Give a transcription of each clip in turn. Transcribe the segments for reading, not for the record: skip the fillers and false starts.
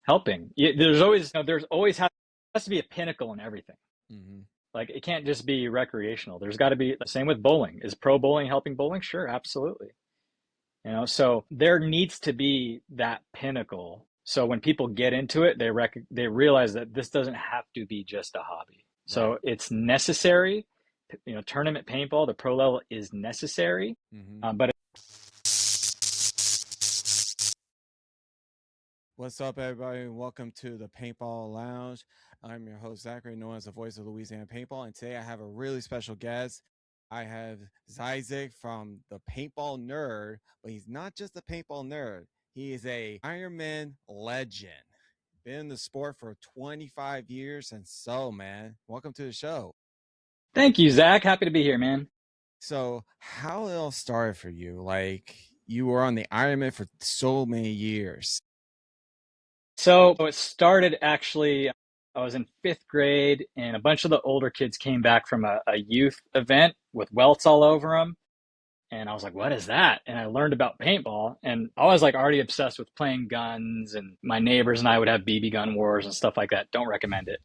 helping. There's always has to be a pinnacle in everything. Hmm. Like it can't just be recreational. There's got to be the same with bowling. Is pro bowling helping bowling? Sure, absolutely. So there needs to be that pinnacle. So when people get into it, they realize that this doesn't have to be just a hobby. Right. So it's necessary. Tournament paintball, the pro level is necessary, Hmm. but What's up, everybody? And welcome to the Paintball Lounge. I'm your host, Zachary, known as the voice of Louisiana Paintball. And today I have a really special guest. I have Zyzig from the Paintball Nerd, but he's not just a paintball nerd. He is a Ironman legend. Been in the sport for 25 years. And so, man, welcome to the show. thank you, Zach. Happy to be here, man. So, how it all started for you? Like, you were on the Ironman for so many years. So it started actually, I was in fifth grade, and a bunch of the older kids came back from a youth event with welts all over them. And I was like, what is that? And I learned about paintball, and I was like already obsessed with playing guns, and my neighbors and I would have BB gun wars and stuff like that. Don't recommend it.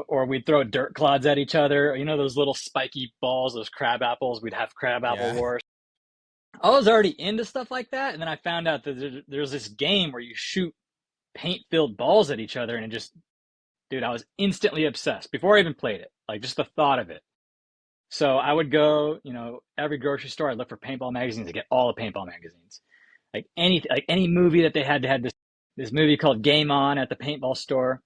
Or we'd throw dirt clods at each other. Those little spiky balls, those crab apples. We'd have crab apple Yeah. wars. I was already into stuff like that, and then I found out that there's this game where you shoot paint-filled balls at each other, and dude, I was instantly obsessed before I even played it. Like just the thought of it. So I would go, every grocery store. I'd look for paintball magazines to get all the paintball magazines. Like any movie that they had this movie called Game On at the paintball store.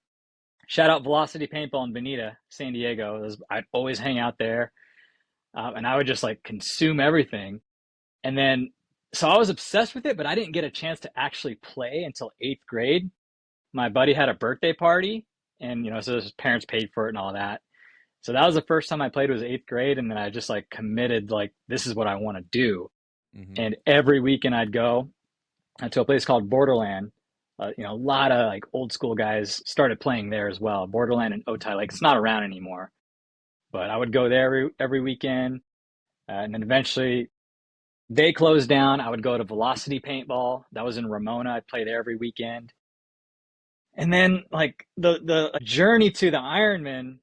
Shout out Velocity Paintball in Bonita, San Diego. I'd always hang out there, and I would just like consume everything. And then, so I was obsessed with it, but I didn't get a chance to actually play until eighth grade. My buddy had a birthday party, and so his parents paid for it and all that. So that was the first time I played was eighth grade, and then I just like committed like this is what I want to do. Hmm. And every weekend I'd go to a place called Borderland. A lot of like old school guys started playing there as well. Borderland and Otay, like it's not around anymore, but I would go there every weekend, and then eventually they closed down. I would go to Velocity Paintball. That was in Ramona. I'd play there every weekend. And then like the journey to the Ironman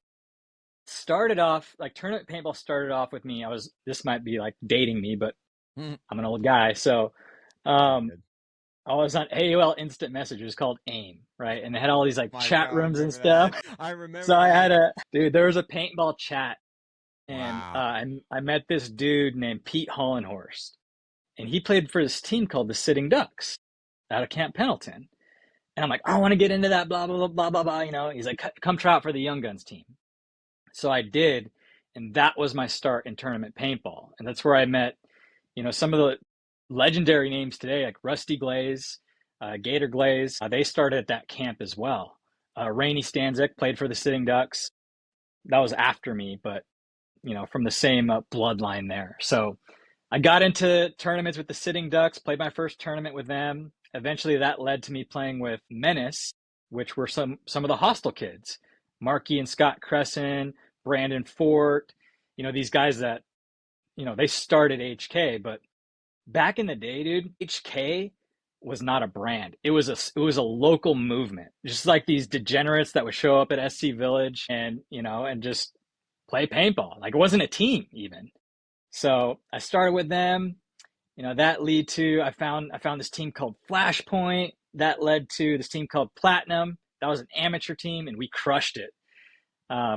started off like tournament paintball started off with me. This might be like dating me, but Hmm. I'm an old guy. So You're um good. I was on AOL Instant Messages called AIM, right? And they had all these like My chat God, I rooms and remember stuff. that. I So remember I had that. there was a paintball chat, and Wow. I met this dude named Pete Hollenhorst, and he played for this team called the Sitting Ducks out of Camp Pendleton. And I'm like, I want to get into that, blah, blah, blah, blah, blah, blah. He's like, come try out for the Young Guns team. So I did, and that was my start in tournament paintball. And that's where I met, some of the legendary names today, like Rusty Glaze, Gator Glaze. They started at that camp as well. Rainey Stanzik played for the Sitting Ducks. That was after me, but from the same bloodline there. So I got into tournaments with the Sitting Ducks, played my first tournament with them. Eventually, that led to me playing with Menace, which were some of the Hostile kids, Marky and Scott Crescent, Brandon Fort. These guys that they started HK, but back in the day, dude, HK was not a brand. It was a local movement, just like these degenerates that would show up at SC Village and just play paintball. Like it wasn't a team even. So I started with them. That lead to I found this team called Flashpoint. That led to this team called Platinum. That was an amateur team, and we crushed it.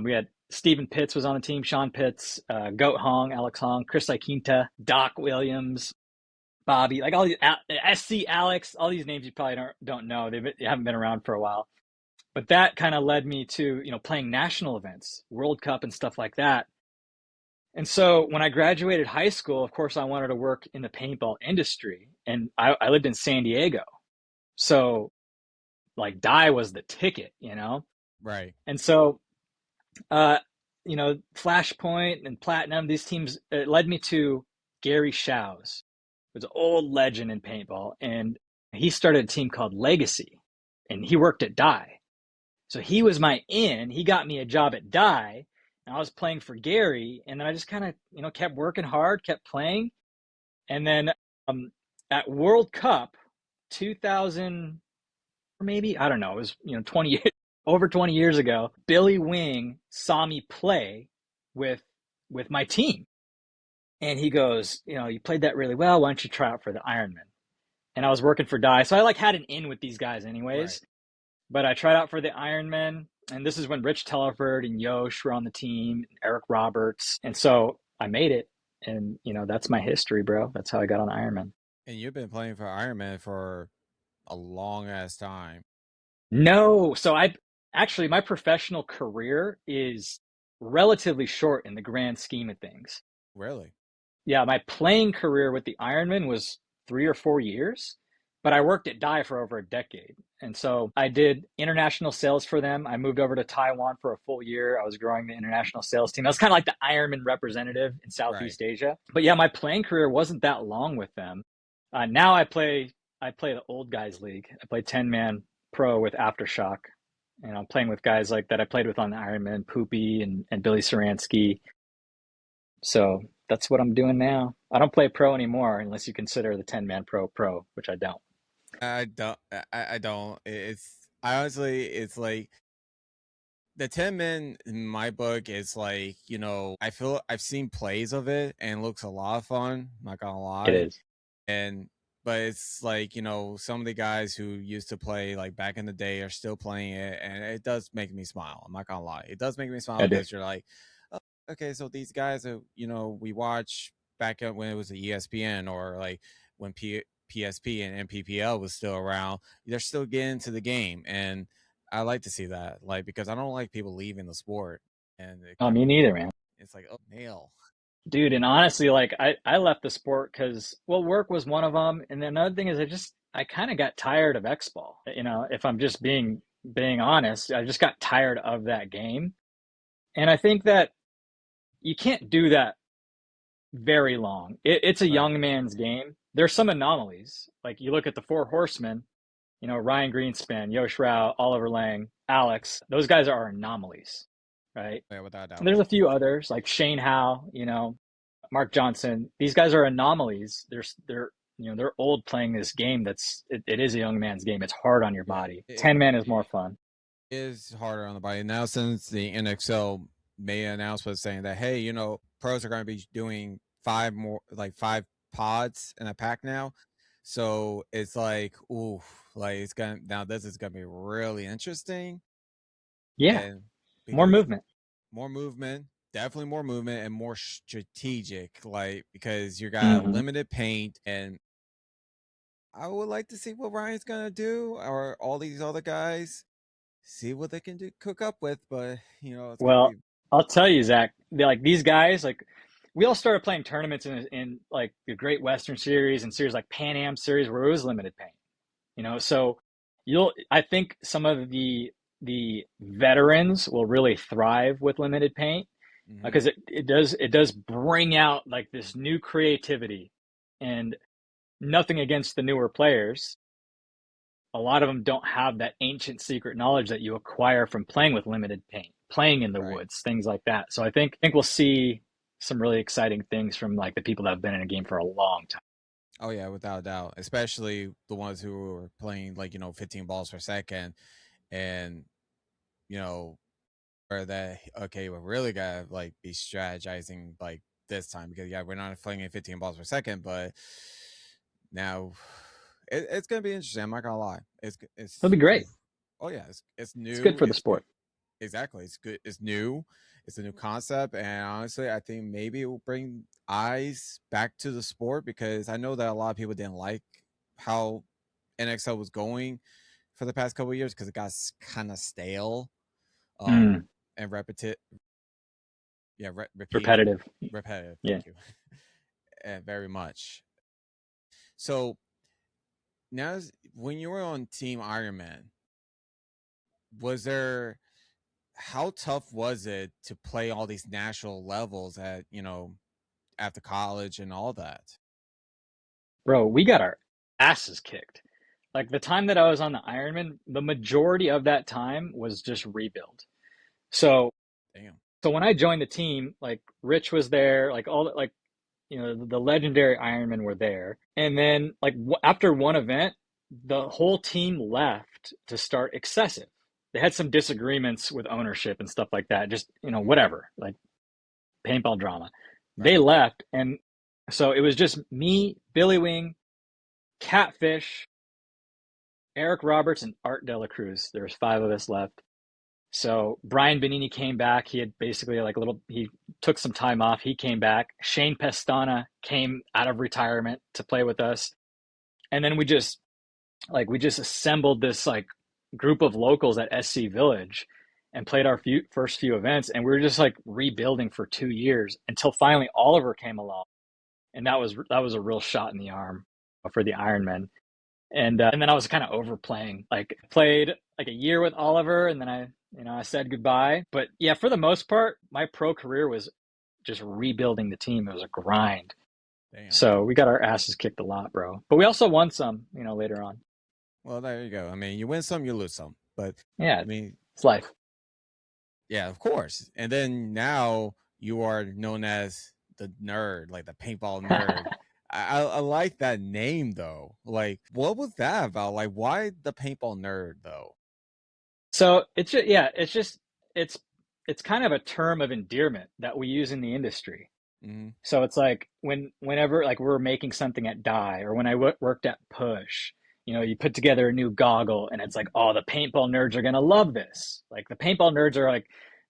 We had Stephen Pitts was on the team, Sean Pitts, Goat Hong, Alex Hong, Chris Iquinta, Doc Williams, Bobby, like all these SC Alex, all these names you probably don't know. They haven't been around for a while. But that kind of led me to playing national events, World Cup and stuff like that. And so when I graduated high school, of course, I wanted to work in the paintball industry, and I lived in San Diego. So like die was the ticket. Right. And so, uh, Flashpoint and Platinum, these teams, it led me to Gary Shows, who's an old legend in paintball. And he started a team called Legacy, and he worked at Die. So he was my in. He got me a job at Die, and I was playing for Gary. And then I just kind of, kept working hard, kept playing. And then at World Cup 2000, maybe, I don't know, it was 20 over 20 years ago. Billy Wing saw me play with my team, and he goes, you played that really well. Why don't you try out for the Ironman? And I was working for Die, so I like had an in with these guys Right. anyways. But I tried out for the Ironman, and this is when Rich Telford and Yosh were on the team, Eric Roberts, and so I made it. And that's my history, bro. That's how I got on Ironman. And you've been playing for Iron Man for a long ass time. No, so I actually my professional career is relatively short in the grand scheme of things. Really? Yeah, my playing career with the Ironman was 3 or 4 years, but I worked at Dye for over a decade. And so I did international sales for them. I moved over to Taiwan for a full year. I was growing the international sales team. I was kind of like the Ironman representative in Right. Southeast Asia. But yeah, my playing career wasn't that long with them. Now I play the old guys league. I play 10-man pro with Aftershock. And I'm playing with guys like that I played with on the Ironman, Poopy and Billy Saransky. So that's what I'm doing now. I don't play pro anymore unless you consider the 10-man pro, which I don't. I don't. I don't. It's I honestly, it's like the 10 men in my book is like, I feel I've seen plays of it and it looks a lot of fun. I'm not gonna It lie. is. And but it's like, some of the guys who used to play like back in the day are still playing it, and it does make me smile. I'm not gonna lie. It does make me smile I do. because you're like, oh, okay, so these guys that we watch back when it was the ESPN, or like when PSP and MPPL was still around, they're still getting to the game, and I like to see that, like, because I don't like people leaving the sport, and it Oh, kind me of, neither, man. it's like, oh, nail. Dude, and honestly, like I left the sport because well, work was one of them, and then another thing is I kind of got tired of X ball. If I'm just being honest, I just got tired of that game, and I think that you can't do that very long. It's a Right. young man's game. There's some anomalies. Like you look at the Four Horsemen, Ryan Greenspan, Yosh Rao, Oliver Lang, Alex, those guys are anomalies, right? Yeah, without a And doubt. there's a few others like Shane Howe, Mark Johnson. These guys are anomalies. They're old playing this game. It is a young man's game. It's hard on your Yeah, body. it 10 man is more fun. is harder on the body now, since the NXL made an announcement saying that, hey, pros are going to be doing five pods in a pack now. So it's like, ooh, like it's gonna now this is gonna be really interesting. Yeah, And more because movement. more movement, definitely more movement and more strategic, like, because you got Hmm. limited paint. And I would like to see what Ryan's gonna do, or all these other guys, see what they can do, cook up with. But it's gonna Well, be I'll tell you, Zach. Like these guys, like we all started playing tournaments in like the Great Western Series and series like Pan Am Series where it was limited paint. So I think some of the veterans will really thrive with limited paint hmm because it does bring out like this new creativity, and nothing against the newer players. A lot of them don't have that ancient secret knowledge that you acquire from playing with limited paint, playing in the right. woods, things like that. So I think we'll see some really exciting things from like the people that have been in a game for a long time. Oh yeah, without a doubt. Especially the ones who were playing, like, 15 balls per second, and you know, or that, okay, we really gotta like be strategizing like this time, because yeah, we're not playing at 15 balls per second, but now it's gonna be interesting. I'm not gonna lie. It'll It's be great. oh yeah, it's It's good new. for the It's good. sport. Exactly. It's good. It's new. It's a new concept, and honestly, I think maybe it will bring eyes back to the sport, because I know that a lot of people didn't like how NXL was going for the past couple of years, because it got kind of stale, Mm, and repetitive. Yeah, repeating, repetitive. repetitive. Yeah. Thank you, and very much. So now, when you were on Team Ironman, was there? How tough was it to play all these national levels at after college and all that? Bro, we got our asses kicked. Like the time that I was on the Ironman, the majority of that time was just rebuild. So Damn. so when I joined the team, like Rich was there, like all like the legendary Ironmen were there. And then like after one event, the whole team left to start excessive. They had some disagreements with ownership and stuff like that. Just, Hmm. whatever, like paintball drama. They Right. left. And so it was just me, Billy Wing, Catfish, Eric Roberts, and Art Dela Cruz. There was five of us left. So Brian Benini came back. He had basically like a little, he took some time off. He came back. Shane Pestana came out of retirement to play with us. And then we just assembled this like group of locals at SC Village and played our first few events. And we were just like rebuilding for 2 years until finally Oliver came along. And that was a real shot in the arm for the Ironman. And then I was kind of overplaying. Like played like a year with Oliver, and then I said goodbye. But yeah, for the most part, my pro career was just rebuilding the team. It was a grind. Damn. So we got our asses kicked a lot, bro. But we also won some, later on. Well, there you go. I mean, you win some, you lose some. But Yeah, I mean, it's life. yeah, of course. And then now you are known as the nerd, like the paintball nerd. I like that name though. Like, what was that about? Like, why the paintball nerd though? So it's just, yeah, it's it's kind of a term of endearment that we use in the industry. Hmm. So it's like whenever like we're making something at Die or when I worked at Push, you put together a new goggle and it's like, oh, the paintball nerds are gonna love this. Like the paintball nerds are like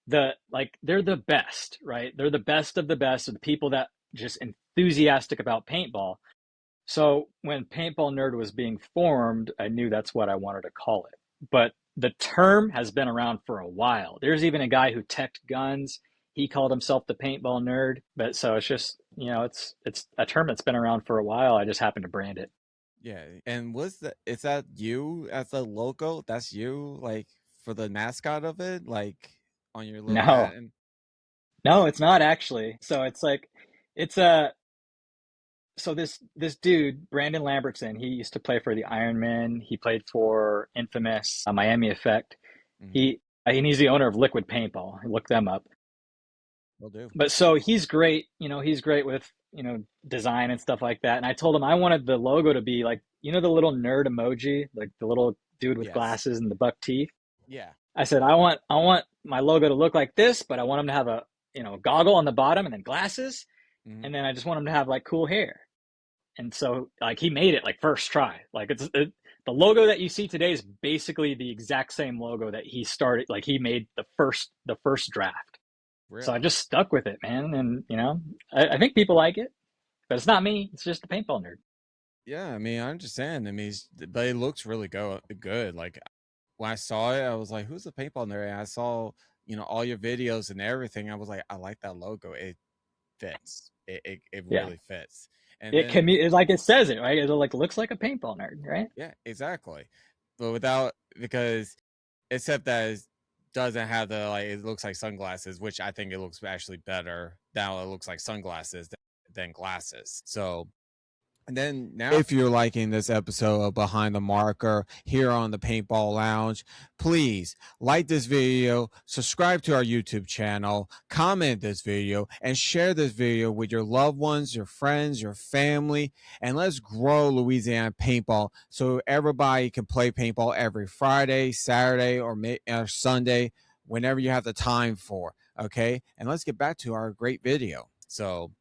they're the best, right? They're the best of the people that just enthusiastic about paintball. So when Paintball Nerd was being formed, I knew that's what I wanted to call it. But the term has been around for a while. There's even a guy who teched guns. He called himself the Paintball Nerd. But so it's just, it's a term that's been around for a while. I just happened to brand it. Yeah. And is that you as the logo? That's you, like for the mascot of it, like on your little hat No, and no, it's not actually. So it's like, it's a, so this dude Brandon Lambertson, he used to play for the Ironmen. He played for Infamous, Miami Effect. hmm, And he's the owner of Liquid Paintball. Look them up. will do. But so he's great. He's great with design and stuff like that. And I told him I wanted the logo to be like the little nerd emoji, like the little dude with Yes. glasses and the buck teeth. Yeah. I said I want my logo to look like this, but I want him to have a goggle on the bottom and then glasses, Hmm. and then I just want him to have like cool hair. And so like he made it like first try. Like the logo that you see today is basically the exact same logo that he started. Like he made the first draft. So I Really? just stuck with it, man. And I think people like it, but it's not me. It's just the paintball nerd. Yeah, I mean, I understand. I mean, but it looks really good. Like when I saw it, I was like, "Who's the paintball nerd?" And I saw, all your videos and everything. I was like, "I like that logo. It fits. It Yeah, really fits." And it then, can be like it says it, right? It like looks like a paintball nerd, right? yeah, exactly. But without because except that it doesn't have the like it looks like sunglasses, which I think it looks actually better. Now it looks like sunglasses than glasses. So and then now, if you're liking this episode of Behind the Marker here on the Paintball Lounge, please like this video, subscribe to our YouTube channel, comment this video, and share this video with your loved ones, your friends, your family, and let's grow Louisiana paintball so everybody can play paintball every Friday, Saturday, or Sunday, whenever you have the time for. Okay, and let's get back to our great video. So,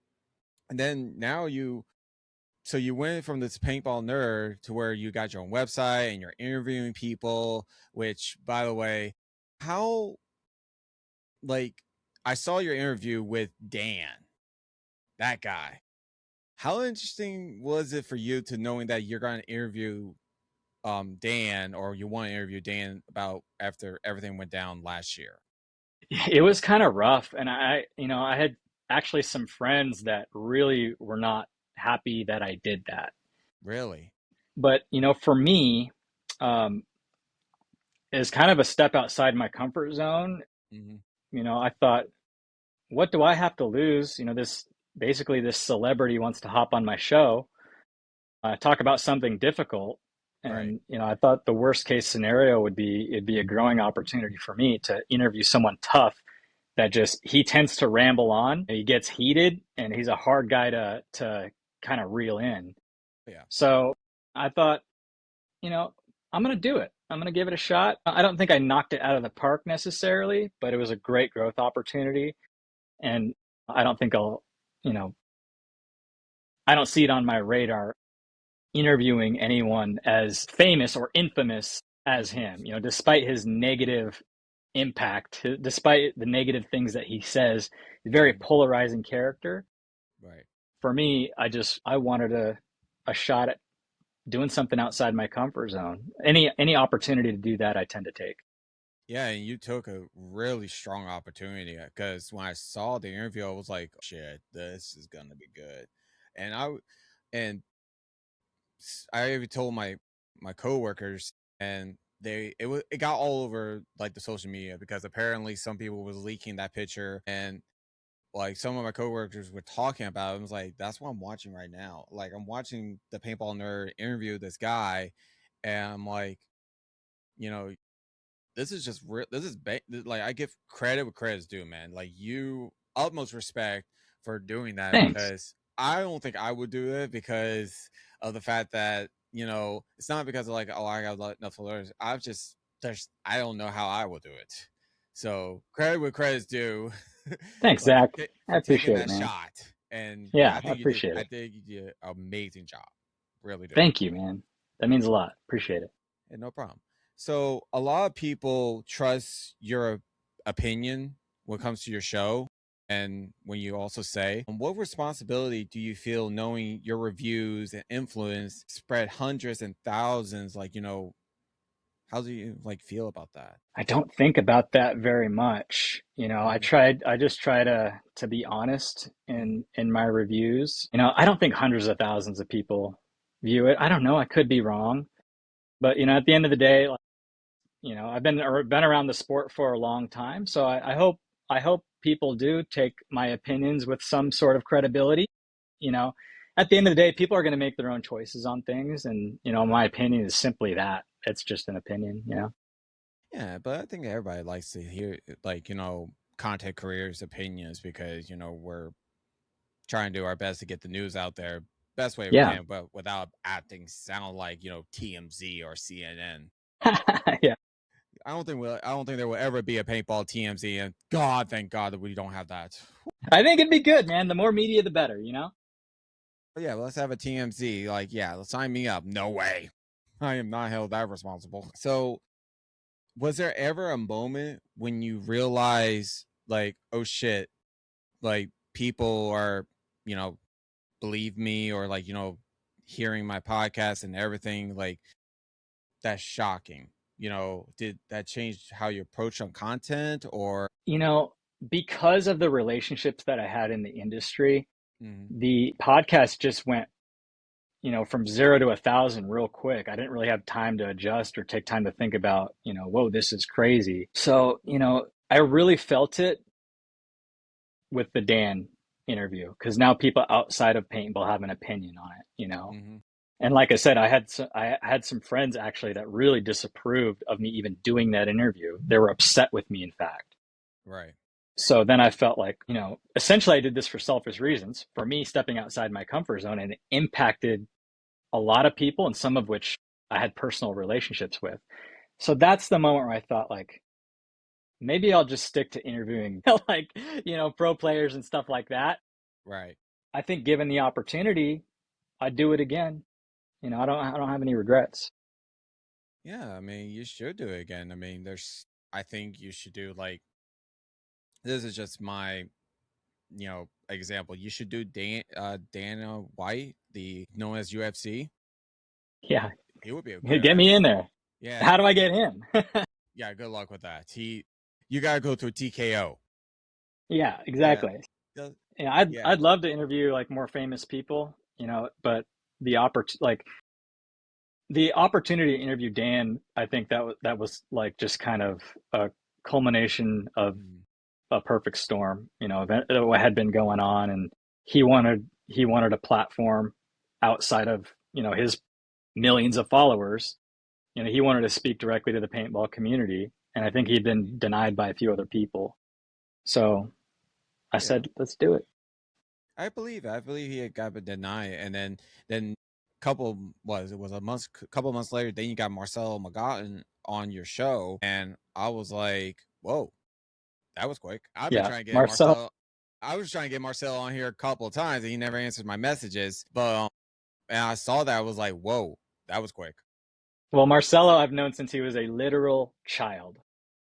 and then now you went from this paintball nerd to where you got your own website and you're interviewing people, which by the way, how like I saw your interview with Dan, that guy. How interesting was it for you to knowing that you're going to interview Dan, or you want to interview Dan about after everything went down last year? It was kind of rough, and I had actually some friends that really were not happy that I did that. Really? But for me, um, is kind of a step outside my comfort zone. Hmm. I thought, what do I have to lose? This celebrity wants to hop on my show, talk about something difficult. Right. And I thought the worst case scenario would be it'd be a growing opportunity for me to interview someone tough that just he tends to ramble on. He gets heated and he's a hard guy to kind of reel in. Yeah. So I thought you know, I'm going to do it. I'm going to give it a shot. I don't think I knocked it out of the park necessarily, but it was a great growth opportunity. And I don't think you know, I don't see it on my radar interviewing anyone as famous or infamous as him, despite his negative impact, despite the negative things that he says, very Mhm. polarizing character. Right. For me, I wanted a shot at doing something outside my comfort zone. Any opportunity to do that, I tend to take. Yeah, and you took a really strong opportunity because when I saw the interview, I was like, "Shit, this is gonna be good." And and I even told my coworkers, and it got all over like the social media because apparently some people was leaking that picture, and like some of my coworkers were talking about it. I was like, "That's what I'm watching right now." Like I'm watching the Paintball Nerd interview this guy, and I'm like, you know, this is just this is like I give credit where credit's due, man. Like you utmost respect for doing that Thanks. because I don't think I would do it because of the fact that it's not because of like, oh, I got enough followers. I've just I don't know how I will do it. So credit where credit's due, Thanks, like Zach. I for taking appreciate it, that man. shot. And yeah, Yeah, I appreciate I it. think you did an amazing job. Really do. Thank you, man. That means a lot. Appreciate it. And no problem. So a lot of people trust your opinion when it comes to your show. And when you also say, what responsibility do you feel knowing your reviews and influence spread hundreds and thousands? Like, how do you like feel about that? I don't think about that very much. Mm-hmm. I just try to be honest Mm-hmm. in my reviews. I don't think hundreds of thousands of people view it. I don't know. I could be wrong, but at the end of the day, like, I've been around the sport for a long time, so I hope people do take my opinions with some sort of credibility. You know, at the end of the day, people are going to make their own choices on things, and my opinion is simply that. It's just an opinion. Yeah, but I think everybody likes to hear like, content creators' opinions because, we're trying to do our best to get the news out there best way we Yeah. can, but without acting sound like TMZ or CNN. Yeah. I don't think there will ever be a paintball TMZ, and God, thank God that we don't have that. I think it'd be good, man. The more media, the better, But yeah, let's have a TMZ. Like, yeah, let's sign me up. No way, I am not held that responsible. So, was there ever a moment when you realize, like, oh shit, like people are, you know, believe me, or like, hearing my podcast and everything, like that's shocking. Did that change how you approach on content or? You know, because of the relationships that I had in the industry, Mhm. the podcast just went, from 0 to 1,000 real quick. I didn't really have time to adjust or take time to think about, whoa, this is crazy. So, I really felt it with the Dan interview because now people outside of paintball have an opinion on it. Mhm. And like I said, I had some friends actually that really disapproved of me even doing that interview. They were upset with me, in fact. Right. So then I felt like, essentially I did this for selfish reasons, for me stepping outside my comfort zone, and it impacted a lot of people, and some of which I had personal relationships with. So that's the moment where I thought, like, maybe I'll just stick to interviewing like, pro players and stuff like that. Right. I think given the opportunity, I'd do it again. I don't have any regrets. Yeah, I mean, you should do it again. I mean, I think you should do like, this is just my, example. You should do Dana White, the known as UFC. Yeah, He would be a good get me in actually. there. Yeah, How do I get him? yeah. Good luck with that. You gotta go through TKO. Yeah, Yeah, exactly. does- Yeah, yeah. I'd love to interview like more famous people, but the opportunity to interview Dan, I think that was like just kind of a culmination of Mhm. a perfect storm, of what had been going on, and he wanted a platform outside of his millions of followers. He wanted to speak directly to the paintball community, and I think he'd been denied by a few other people. So I Yeah, said, let's do it. I believe he had got denied, and then couple months later, then you got Marcelo McGotten on your show, and I was like, whoa, that was quick. I've been Yeah, trying to get Marcel. Marcelo. I was trying to get Marcelo on here a couple of times, and he never answered my messages. But and I saw that, I was like, whoa, that was quick. Well, Marcelo, I've known since he was a literal child.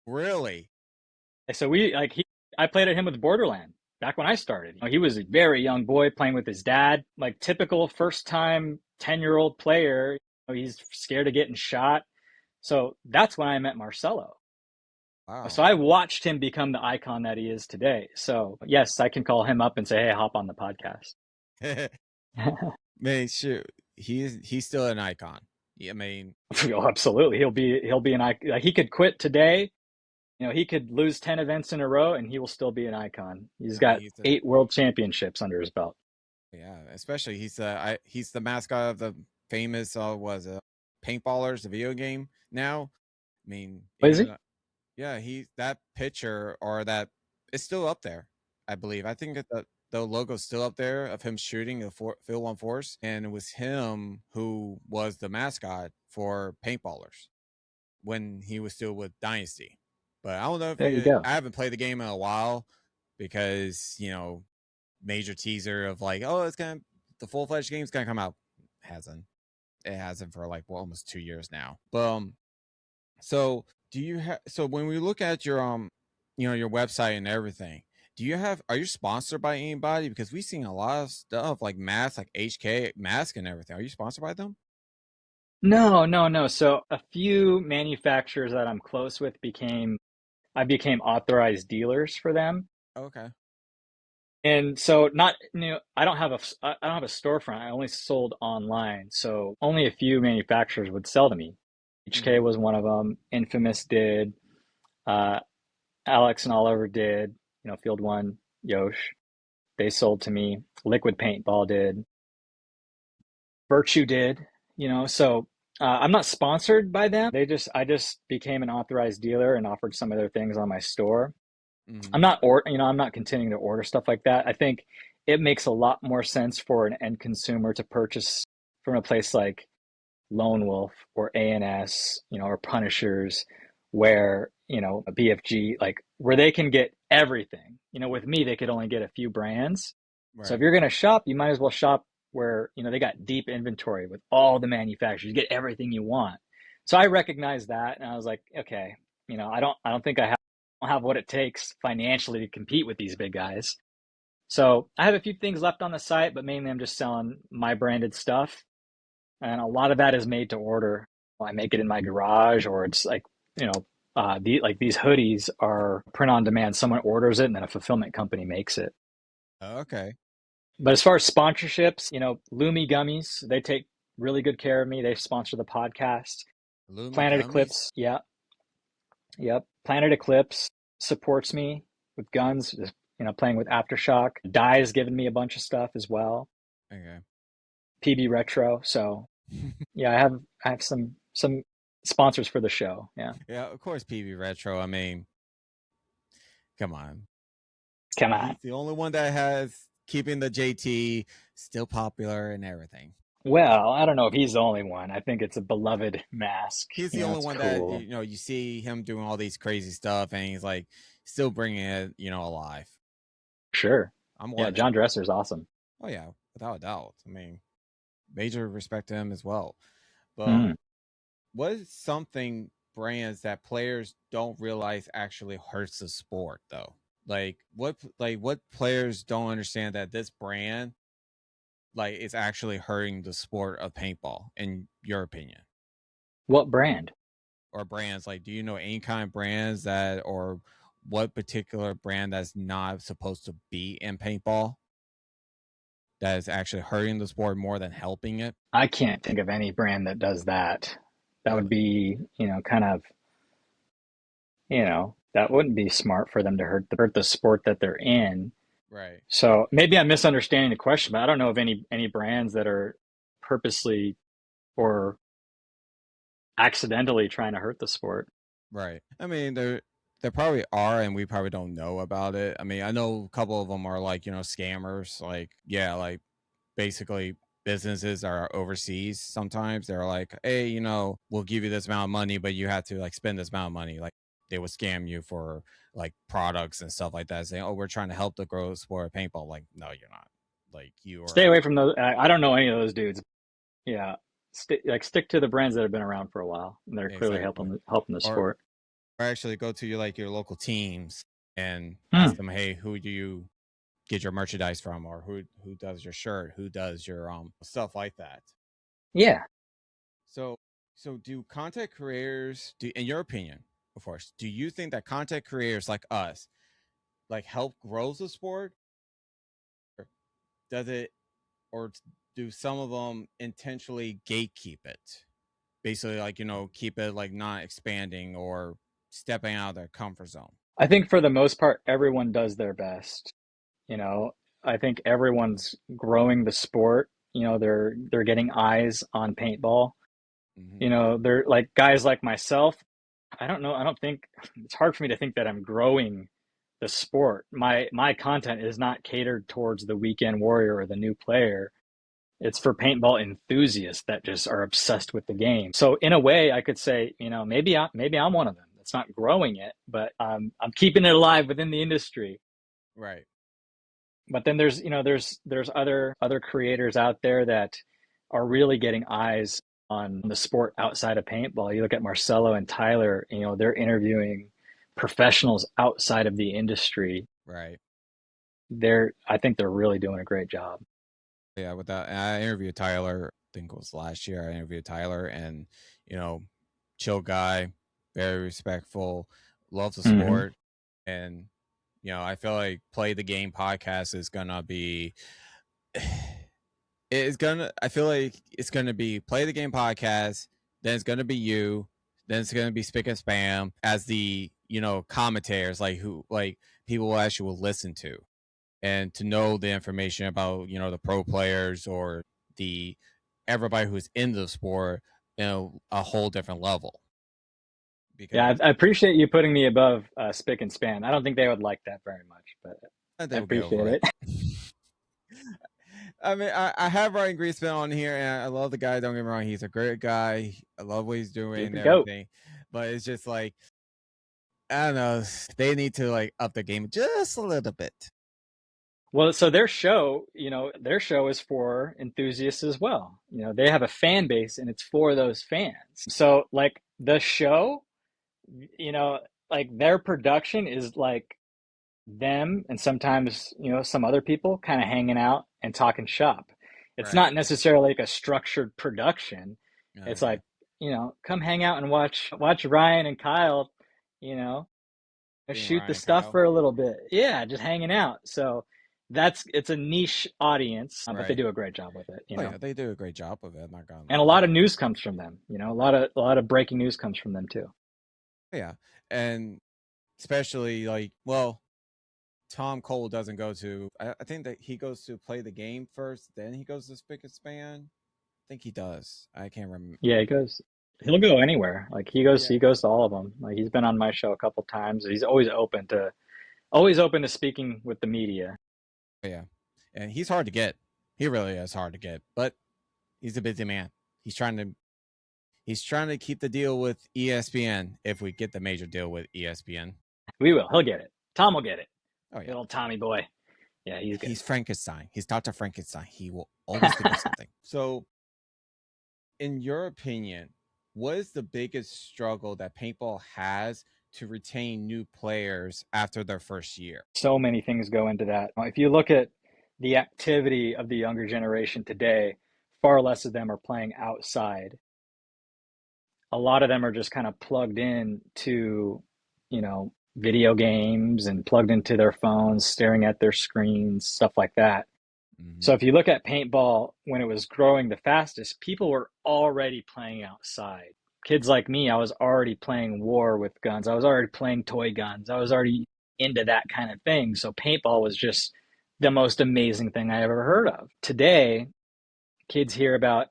Really? So I played at him with Borderland back when I started. He was a very young boy playing with his dad, like typical first time 10-year-old player. He's scared of getting shot. So that's when I met Marcelo. Wow. So I watched him become the icon that he is today. So yes, I can call him up and say, "Hey, hop on the podcast." Man, shoot, he's still an icon. I mean, Absolutely, he'll be an icon. Like, he could quit today. He could lose 10 events in a row and he will still be an icon. He's I mean, got 8 world championships under his belt. yeah, especially he's the mascot of the famous Paintballers, the video game now. I mean, What is he? yeah, that picture or that is still up there. I believe. I think that the logo's still up there of him shooting the Phil One Force, and it was him who was the mascot for Paintballers when he was still with Dynasty. But I don't know There you go. I haven't played the game in a while because major teaser of like, oh, the full fledged game's gonna come out. It hasn't for like almost 2 years now. But so do you have? So when we look at your your website and everything, are you sponsored by anybody? Because we've seen a lot of stuff like masks, like HK mask and everything. Are you sponsored by them? No, no, no. So a few manufacturers that I'm close with I became authorized dealers for them. Okay. And so not, I don't have I don't have a storefront. I only sold online. So only a few manufacturers would sell to me. HK Mm-hmm. was one of them. Infamous did. Uh, Alex and Oliver did. Field One, Yosh. They sold to me. Liquid Paintball did. Virtue did. So I'm not sponsored by them. I just became an authorized dealer and offered some of their things on my store. Mm-hmm. I'm not continuing to order stuff like that. I think it makes a lot more sense for an end consumer to purchase from a place like Lone Wolf or ANS, or Punishers, where, a BFG, like where they can get everything. With me, they could only get a few brands. So if Right. you're going to shop, you might as well shop where, they got deep inventory with all the manufacturers. You get everything you want. So I recognized that and I was like, okay, I don't think don't have what it takes financially to compete with these big guys. So I have a few things left on the site, but mainly I'm just selling my branded stuff, and a lot of that is made to order. I make it in my garage, or it's like these hoodies are print on demand. Someone orders it, and then a fulfillment company makes it. Okay. But as far as sponsorships, Lumi Gummies, they take really good care of me. They sponsor the podcast. Lumi Planet gummies. Eclipse, yeah, yep. Planet Eclipse supports me with guns. Playing with Aftershock. Dye's given me a bunch of stuff as well. Okay. PB Retro. So yeah, I have some sponsors for the show. Yeah. Yeah, of course, PB Retro. I mean, come on. Come on. He's the only one that has keeping the JT still popular and everything. Well, I don't know if he's the only one. I think it's a beloved mask. He's the only It's one that cool. you see him doing all these crazy stuff, and he's like still bringing it alive. Sure. I'm Yeah, one. John Dresser's awesome. Oh yeah, without a doubt. I mean, major respect to him as well. But Mm. what is something brands that players don't realize actually hurts the sport though? Like what players don't understand that this brand like is actually hurting the sport of paintball in your opinion? What brand? Or brands, like, do you know any kind of brands that, or what particular brand that's not supposed to be in paintball that is actually hurting the sport more than helping it? I can't think of any brand that does that. That would Really? be, kind of, that wouldn't be smart for them to hurt the sport that they're in. Right. So maybe I'm misunderstanding the question, but I don't know of any brands that are purposely or accidentally trying to hurt the sport. Right. I mean, there probably are, and we probably don't know about it. I mean, I know a couple of them are like, scammers, like, yeah, like basically businesses are overseas. Sometimes they're like, hey, we'll give you this amount of money, but you have to like spend this amount of money. Like they would scam you for like products and stuff like that, saying, oh, we're trying to help the growth sport of paintball. Like, no, you're not. Like you are Stay away actually from those. I don't know any of those dudes. Yeah, stick to the brands that have been around for a while, and they're clearly exactly. helping the Or sport. actually go to your local teams and ask Hmm. them, hey, who do you get your merchandise from, or who does your shirt, who does your stuff like that. Yeah, So do content creators, do in your opinion, of course, do you think that content creators like us like help grow the sport, or does it, or do some of them intentionally gatekeep it, basically like keep it like not expanding or stepping out of their comfort zone? I think for the most part, everyone does their best. You know, I think everyone's growing the sport. They're getting eyes on paintball. Mm-hmm. They're like guys like myself. I don't know. I don't think it's hard for me to think that I'm growing the sport. My content is not catered towards the weekend warrior or the new player. It's for paintball enthusiasts that just are obsessed with the game. So in a way, I could say, maybe I'm one of them. That's not growing it, but I'm keeping it alive within the industry. Right. But then there's other creators out there that are really getting eyes on the sport outside of paintball. You look at Marcelo and Tyler, they're interviewing professionals outside of the industry. Right. I think they're really doing a great job. Yeah, with that, I interviewed Tyler. I think it was last year. I interviewed Tyler, and you know, chill guy, very respectful, loves the Hmm. sport, and I feel like Play the Game podcast is gonna be. It's gonna. I feel like it's gonna be Play the Game podcast. Then it's gonna be you. Then it's gonna be Spick and Spam as the commentators, like who like people actually will listen to, and to know the information about the pro players or the everybody who's in the sport, a whole different level. Yeah, Because I appreciate you putting me above Spick and Span. I don't think they would like that very much, but I they will get appreciate over it. it. I mean, I have Ryan Greenspan on here, and I love the guy. Don't get me wrong; he's a great guy. I love what he's doing He's and the goat. everything. But it's just like, I don't know. They need to like up the game just a little bit. Well, so their show is for enthusiasts as well. They have a fan base and it's for those fans. So like the show, you know, like their production is like them and sometimes, some other people kind of hanging out and talking shop. It's Right. not necessarily like a structured production. It's Okay. like, come hang out and watch Ryan and Kyle, you know, Being shoot Ryan the and stuff Kyle. for a little bit. Yeah, just hanging out. So it's a niche audience, but they Right. do a great job with it. Oh yeah, they do a great job of it. I'm not gonna And a lie. lot of news comes from them. A lot of breaking news comes from them too. Yeah, and especially like, well, Tom Cole doesn't go to. I think that he goes to Play the Game first, then he goes to Spick and Span. I think he does. I can't remember. Yeah, he'll go anywhere. Like he Yeah, goes to all of them. Like he's been on my show a couple times. He's always open to speaking with the media. yeah, and he's hard to get. He really is hard to get, but he's a busy man. He's trying to keep the deal with ESPN if we get the major deal with ESPN. We will. He'll get it. Tom will get it. Oh yeah, Little Tommy boy. Yeah, he's good. he's Frankenstein. He's Dr. Frankenstein. He will always think of something. So, in your opinion, what is the biggest struggle that paintball has to retain new players after their first year? So many things go into that. If you look at the activity of the younger generation today, far less of them are playing outside. A lot of them are just kind of plugged in to, video games and plugged into their phones, staring at their screens, stuff like that. Mm-hmm. So if you look at paintball when it was growing the fastest, people were already playing outside. Kids like me, I was already playing war with guns. I was already playing toy guns. I was already into that kind of thing. So paintball was just the most amazing thing I ever heard of. Today, kids hear about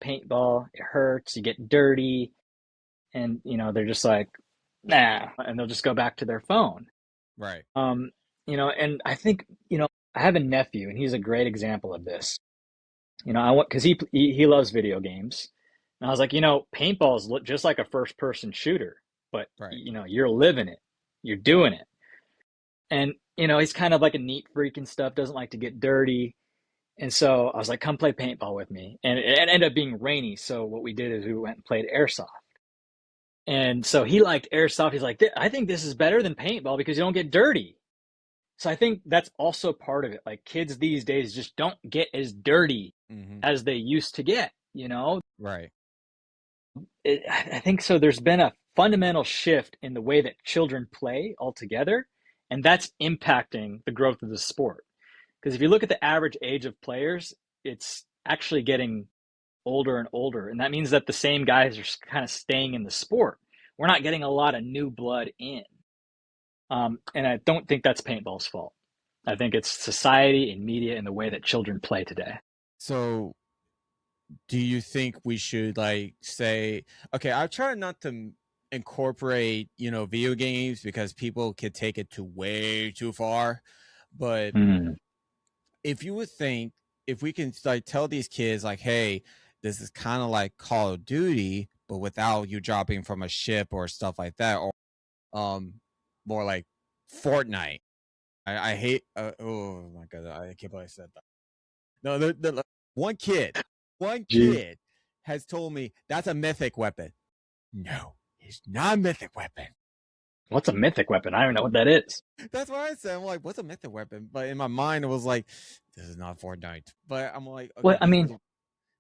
paintball, it hurts, you get dirty, and they're just like, nah, and they'll just go back to their phone. Right. And I think, I have a nephew and he's a great example of this. I want because he loves video games, and I was like, paintball is just like a first person shooter, but Right. you're living it, you're doing it, and he's kind of like a neat freak and stuff, doesn't like to get dirty, and so I was like, come play paintball with me, and it ended up being rainy, so what we did is we went and played airsoft, and so he liked airsoft. He's like, I think this is better than paintball because you don't get dirty. So I think that's also part of it. Like kids these days just don't get as dirty Mm-hmm. as they used to get. Right. I think so. There's been a fundamental shift in the way that children play altogether, and that's impacting the growth of the sport. Because if you look at the average age of players, it's actually getting older and older, and that means that the same guys are kind of staying in the sport. We're not getting a lot of new blood in, and I don't think that's paintball's fault. I think it's society and media and the way that children play today. So do you think we should like say, okay, I try not to incorporate, video games because people could take it to way too far. But Mm, if you would think, if we can like tell these kids like, hey, this is kind of like Call of Duty, but without you dropping from a ship or stuff like that, or um more like Fortnite. I hate oh my god, I can't believe I said that. No, one kid, one geez. kid has told me that's a mythic weapon. No, it's not a mythic weapon. What's a mythic weapon? I don't know what that is. That's what I said. I'm like, what's a mythic weapon? But in my mind, it was like, this is not Fortnite. But I'm like, okay, Well, I mean,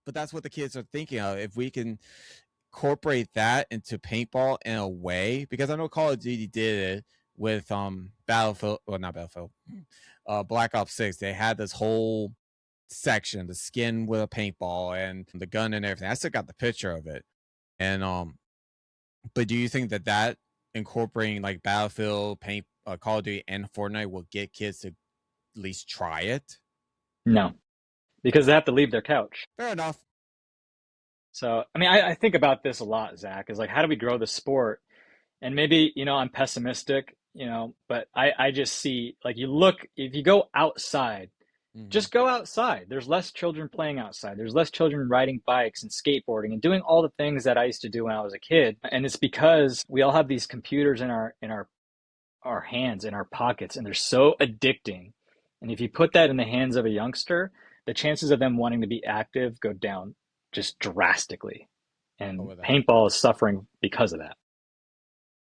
but that's what the kids are thinking of. If we can incorporate that into paintball in a way, because I know Call of Duty did it with Battlefield, well, not Battlefield, Black Ops 6. They had this whole section, the skin with a paintball and the gun and everything. I still got the picture of it. And but do you think that incorporating like Battlefield, Paint, Call of Duty, and Fortnite will get kids to at least try it? no, because they have to leave their couch. Fair enough. So, I mean, I think about this a lot, Zach, is like, how do we grow the sport? And maybe, I'm pessimistic, but I just see, like, if you go outside, Mm-hmm. just go outside. There's less children playing outside. There's less children riding bikes and skateboarding and doing all the things that I used to do when I was a kid. And it's because we all have these computers in our hands, in our pockets, and they're so addicting. And if you put that in the hands of a youngster, the chances of them wanting to be active go down just drastically. Oh, And without paintball is suffering because of that.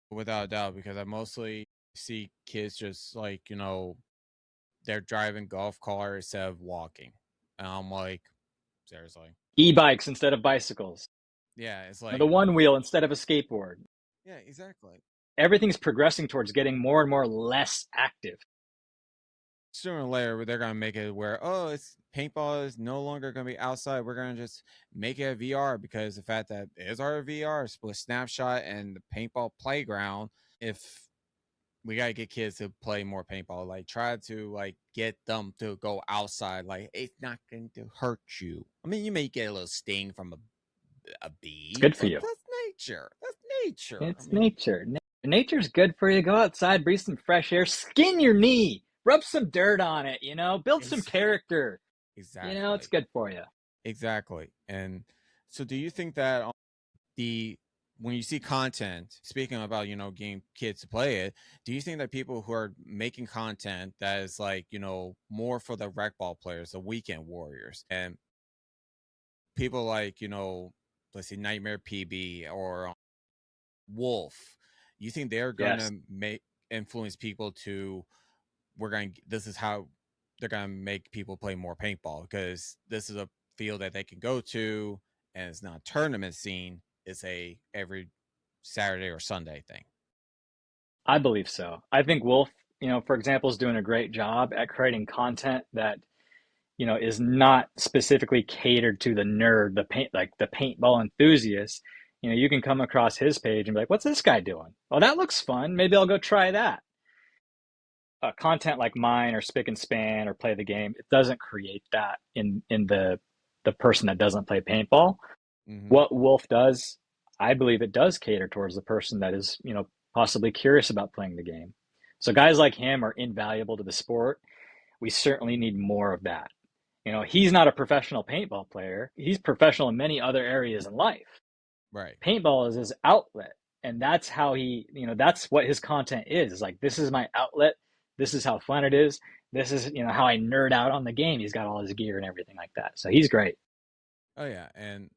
without a doubt, because I mostly see kids just like they're driving golf cars instead of walking, and I'm like, seriously, E-bikes instead of bicycles, yeah, it's the like, one wheel instead of a skateboard. yeah, exactly. Everything's progressing towards getting more and more less active. Sooner or later, they're gonna make it where it's paintball is no longer gonna be outside. We're gonna just make it a VR because the fact that it is our VR split snapshot and the paintball playground. If we gotta get kids to play more paintball, like try to like get them to go outside. Like it's not going to hurt you. I mean, you may get a little sting from a It's bee, good for but you. that's nature. That's nature. I It's mean, nature. Nature's good for you. Go outside, breathe some fresh air, skin your knee, rub some dirt on it, build some ex- character. It's exactly, good for you. exactly. And so, do you think that the when you see content, speaking about getting kids to play it, do you think that people who are making content that is like more for the rec ball players, the weekend warriors, and people like let's see, Nightmare PB or Wolf, you think they're going Yes, to make influence people to this is how they're going to make people play more paintball because this is a field that they can go to and it's not a tournament scene, it's a every Saturday or Sunday thing. I believe so. I think Wolf, for example, is doing a great job at creating content that is not specifically catered to the nerd, the paint, like the paintball enthusiast. You can come across his page and be like, "What's this guy doing? Oh, that looks fun. Maybe I'll go try that." Content like mine or Spick and Span or Play the Game, it doesn't create that in the person that doesn't play paintball. Mm-hmm. What Wolf does, I believe it does cater towards the person that is possibly curious about playing the game. So guys like him are invaluable to the sport. We certainly need more of that. He's not a professional paintball player. He's professional in many other areas in life. Right. Paintball is his outlet. And that's how that's what his content is. Like, this is my outlet. This is how fun it is. This is, how I nerd out on the game. He's got all his gear and everything like that. So he's great. Oh yeah, and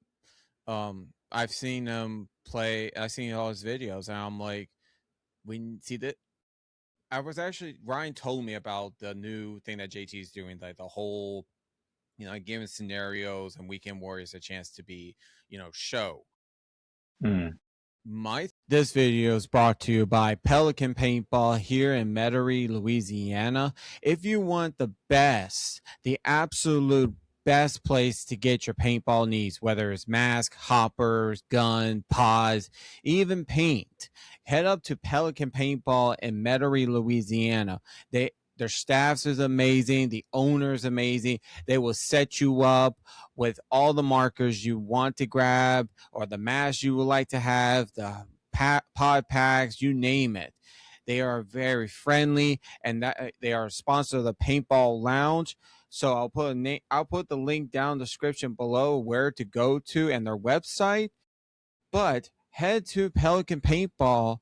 I've seen him play. I've seen all his videos, and I'm like, we see that. I was actually Ryan told me about the new thing that JT's doing, like the whole, giving scenarios and Weekend Warriors a chance to be, show. Mm. This video is brought to you by Pelican Paintball here in Metairie, Louisiana. If you want the absolute best place to get your paintball needs, whether it's mask, hoppers, gun, pods, even paint, head up to Pelican Paintball in Metairie, Louisiana. Their staff is amazing. The owner is amazing. They will set you up with all the markers you want to grab or the mask you would like to have, the pod packs, you name it. They are very friendly, and they are a sponsor of the Paintball Lounge. So I'll put the link down in the description below where to go to and their website. But head to Pelican Paintball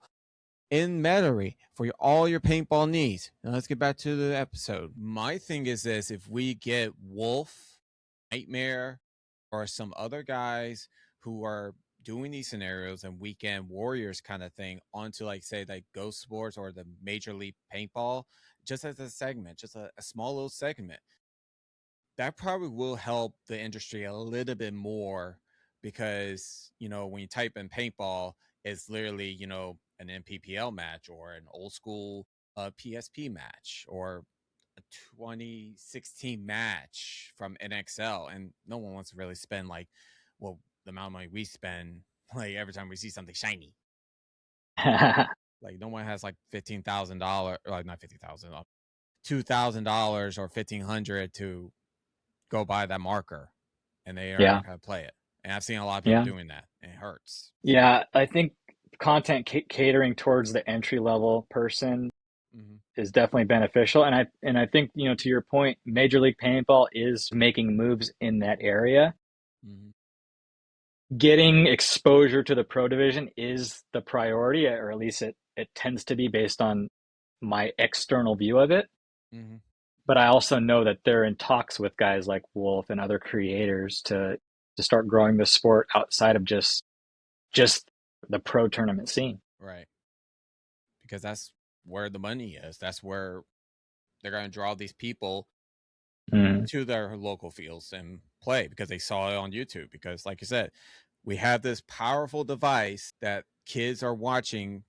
in Metairie for all your paintball needs. Now let's get back to the episode. My thing is this: if we get Wolf, Nightmare, or some other guys who are doing these scenarios and Weekend Warriors kind of thing onto, like, say, like Ghost Sports or the Major League Paintball, just as a segment, just a small little segment, that probably will help the industry a little bit more, because when you type in paintball, it's literally an MPPL match or an old school PSP match or a 2016 match from NXL, and no one wants to really spend the amount of money we spend like every time we see something shiny. Like, no one has like $15,000, like not 50,000, $2,000 or 1,500 to go buy that marker, and they are Yeah. not going to play it. And I've seen a lot of people Yeah. doing that, and it hurts. Yeah. I think content catering towards the entry level person Mm-hmm. is definitely beneficial. And I think, to your point, Major League Paintball is making moves in that area. Mm-hmm. Getting exposure to the pro division is the priority, or at least it tends to be based on my external view of it. Mm-hmm. But I also know that they're in talks with guys like Wolf and other creators to start growing the sport outside of just the pro tournament scene. Right. Because that's where the money is. That's where they're going to draw these people Mm. to their local fields and play, because they saw it on YouTube. Because, like you said, we have this powerful device that kids are watching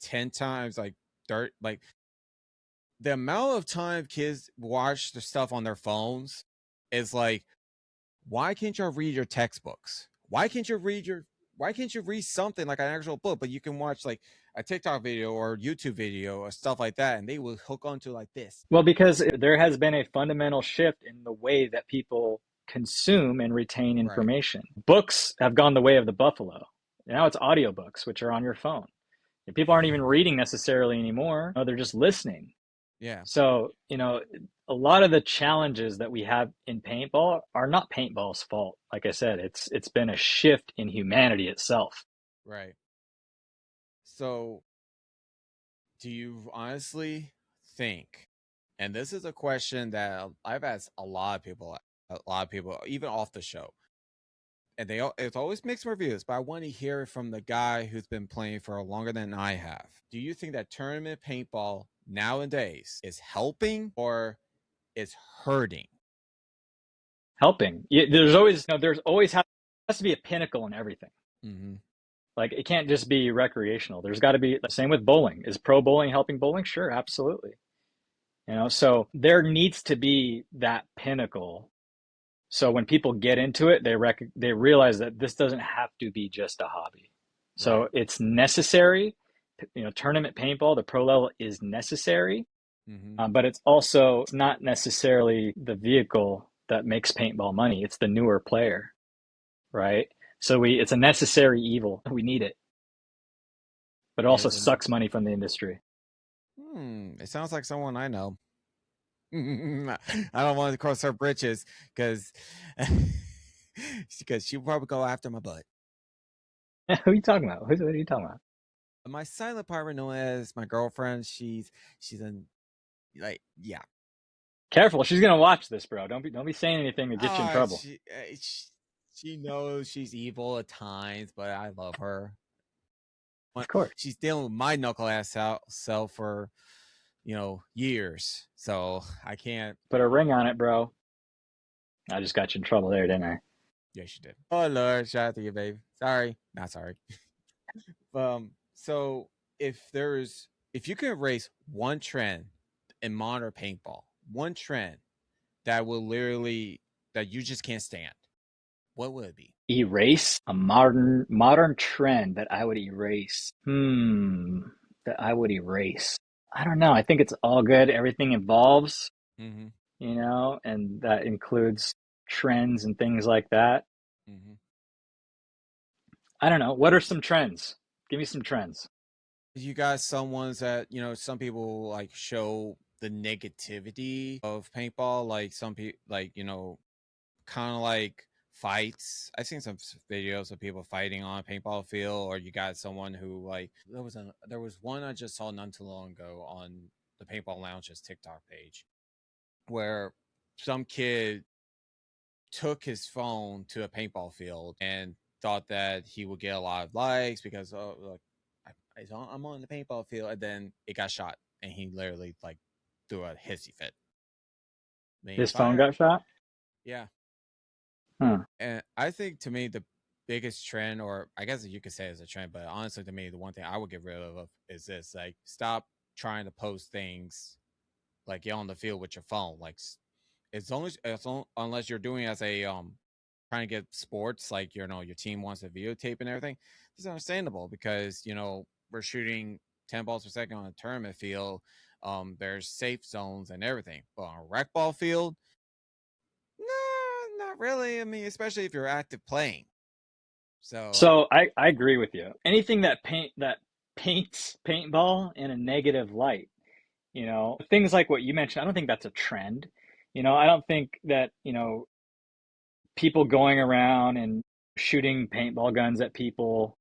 10 times, like the amount of time kids watch the stuff on their phones is like, why can't you read your textbooks? Why can't you read something like an actual book, but you can watch like a TikTok video or YouTube video or stuff like that, and they will hook onto like this. Well, because there has been a fundamental shift in the way that people consume and retain Right. information. Books have gone the way of the buffalo. Now it's audiobooks, which are on your phone. And people aren't even reading necessarily anymore. No, they're just listening. Yeah. So, a lot of the challenges that we have in paintball are not paintball's fault. Like I said, it's been a shift in humanity itself. Right. So, do you honestly think, and this is a question that I've asked a lot of people, even off the show, and it's always mixed reviews, but I want to hear it from the guy who's been playing for longer than I have. Do you think that tournament paintball nowadays is helping or is hurting? Helping. There's always has to be a pinnacle in everything. Mm-hmm. Like, it can't just be recreational. There's got to be the same with bowling. Is pro bowling helping bowling? Sure, absolutely. So there needs to be that pinnacle. So when people get into it, they realize that this doesn't have to be just a hobby. Right. So it's necessary. Tournament paintball, the pro level is necessary, Mm-hmm. but it's not necessarily the vehicle that makes paintball money. It's the newer player, right? So it's a necessary evil. We need it, but it It also is. sucks money from the industry. It sounds like someone I know. I don't want to cross her britches because because she'll probably go after my butt. Who are you talking about? What are you talking about? My silent partner, known as my girlfriend, she's in like yeah. Careful, she's gonna watch this, bro. Don't be saying anything to get you in Ah, trouble. she knows she's evil at times, but I love her. Of course. She's dealing with my knuckle ass self for years, so I can't. Put a ring on it, bro. I just got you in trouble there, didn't I? Yeah, she did. Oh Lord, shout out to you, babe. Sorry, not sorry. So if you could erase one trend in modern paintball, one trend that will literally that you just can't stand, what would it be? Erase a modern trend that I would erase. That I would erase. I don't know. I think it's all good. Everything evolves, Mm-hmm. and that includes trends and things like that. Mm-hmm. I don't know. What are some trends? Give me some trends. You got some ones that some people like show the negativity of paintball, like some people like kind of like fights. I've seen some videos of people fighting on a paintball field, or you got someone who like there was one I just saw not too long ago on the Paintball Lounge's TikTok page where some kid took his phone to a paintball field and thought that he would get a lot of likes because look, I'm on the paintball field, and then it got shot, and he literally like threw a hissy fit. Then he His phone fired. got shot? Yeah, Huh. and I think to me the biggest trend, or I guess you could say it's a trend, but honestly to me the one thing I would get rid of is this: like stop trying to post things like you're on the field with your phone. Like unless you're doing it as a trying to get sports, like your team wants a videotape and everything. It's understandable because we're shooting 10 balls per second on a tournament field. There's safe zones and everything, but on a rec ball field, no, not really. I mean, especially if you're active playing. So So I agree with you. Anything that paints paintball in a negative light, things like what you mentioned, I don't think that's a trend. I don't think that, people going around and shooting paintball guns at people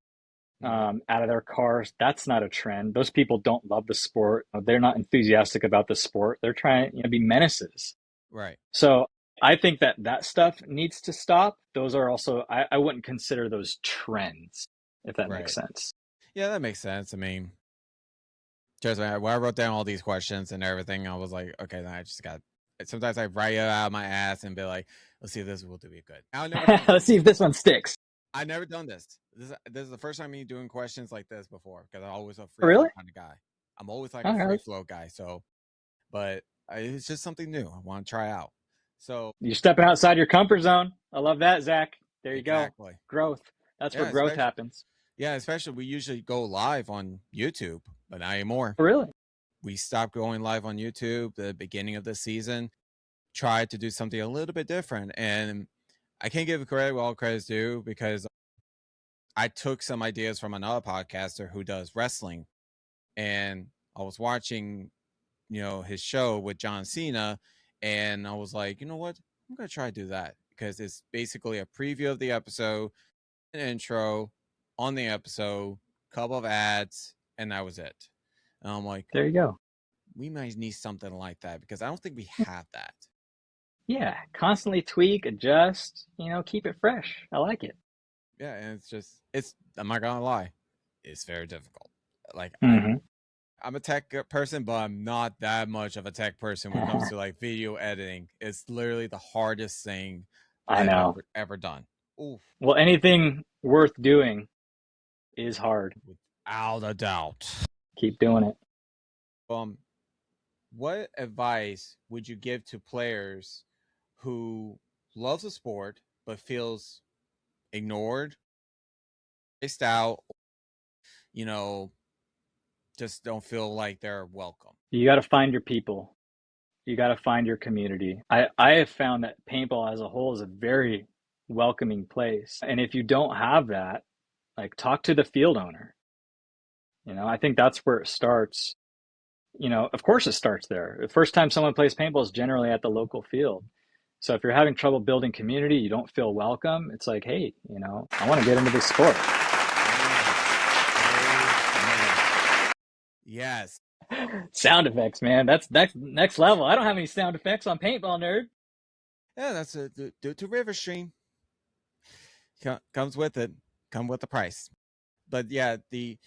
mhm, out of their cars, that's not a trend. Those people don't love the sport. They're not enthusiastic about the sport. They're trying to be menaces. right, So I think that stuff needs to stop. Those are also, I wouldn't consider those trends, if that makes right, sense. yeah, that makes sense. I mean, just when I wrote down all these questions and everything, I was like, okay, then I just got. Sometimes I write it out of my ass and be like, let's see if this will do me good. I've never done Let's this. see if this one sticks. I've never done this. This is the first time me doing questions like this before because I'm always a free flow Really? kind of guy. I'm always like a All free right. flow guy. So, but it's just something new. I want to try out. So You're stepping outside your comfort zone. I love that, Zach. There you go. exactly, Growth. That's where yeah, growth especially happens. especially we usually go live on YouTube, but not anymore. Really? We stopped going live on YouTube the beginning of the season. Tried to do something a little bit different, and I can't give credit where all credit's due because I took some ideas from another podcaster who does wrestling, and I was watching, his show with John Cena, and I was like, you know what, I'm gonna try to do that because it's basically a preview of the episode, an intro on the episode, couple of ads, and that was it. And I'm like, There you go. we might need something like that because I don't think we have that. Yeah. Constantly tweak, adjust, keep it fresh. I like it. Yeah, and I'm not gonna lie, it's very difficult. Like Hmm. I'm a tech person, but I'm not that much of a tech person when it comes to like video editing. It's literally the hardest thing I I've know. ever done. Oof, Well, anything worth doing is hard. without a doubt. Keep doing it. Um, what advice would you give to players who loves the sport but feels ignored, spaced out, you know, just don't feel like they're welcome? You got to find your people. You got to find your community. I have found that paintball as a whole is a very welcoming place. And if you don't have that, like talk to the field owner. I think that's where it starts. of course it starts there. The first time someone plays paintball is generally at the local field. So if you're having trouble building community, you don't feel welcome, it's like, hey, I want to get into this sport. Amen. Amen. Yes. Sound effects, man. That's next level. I don't have any sound effects on Paintball Nerd. Yeah, that's due to River Stream. Comes with it. Come with the price. But yeah, the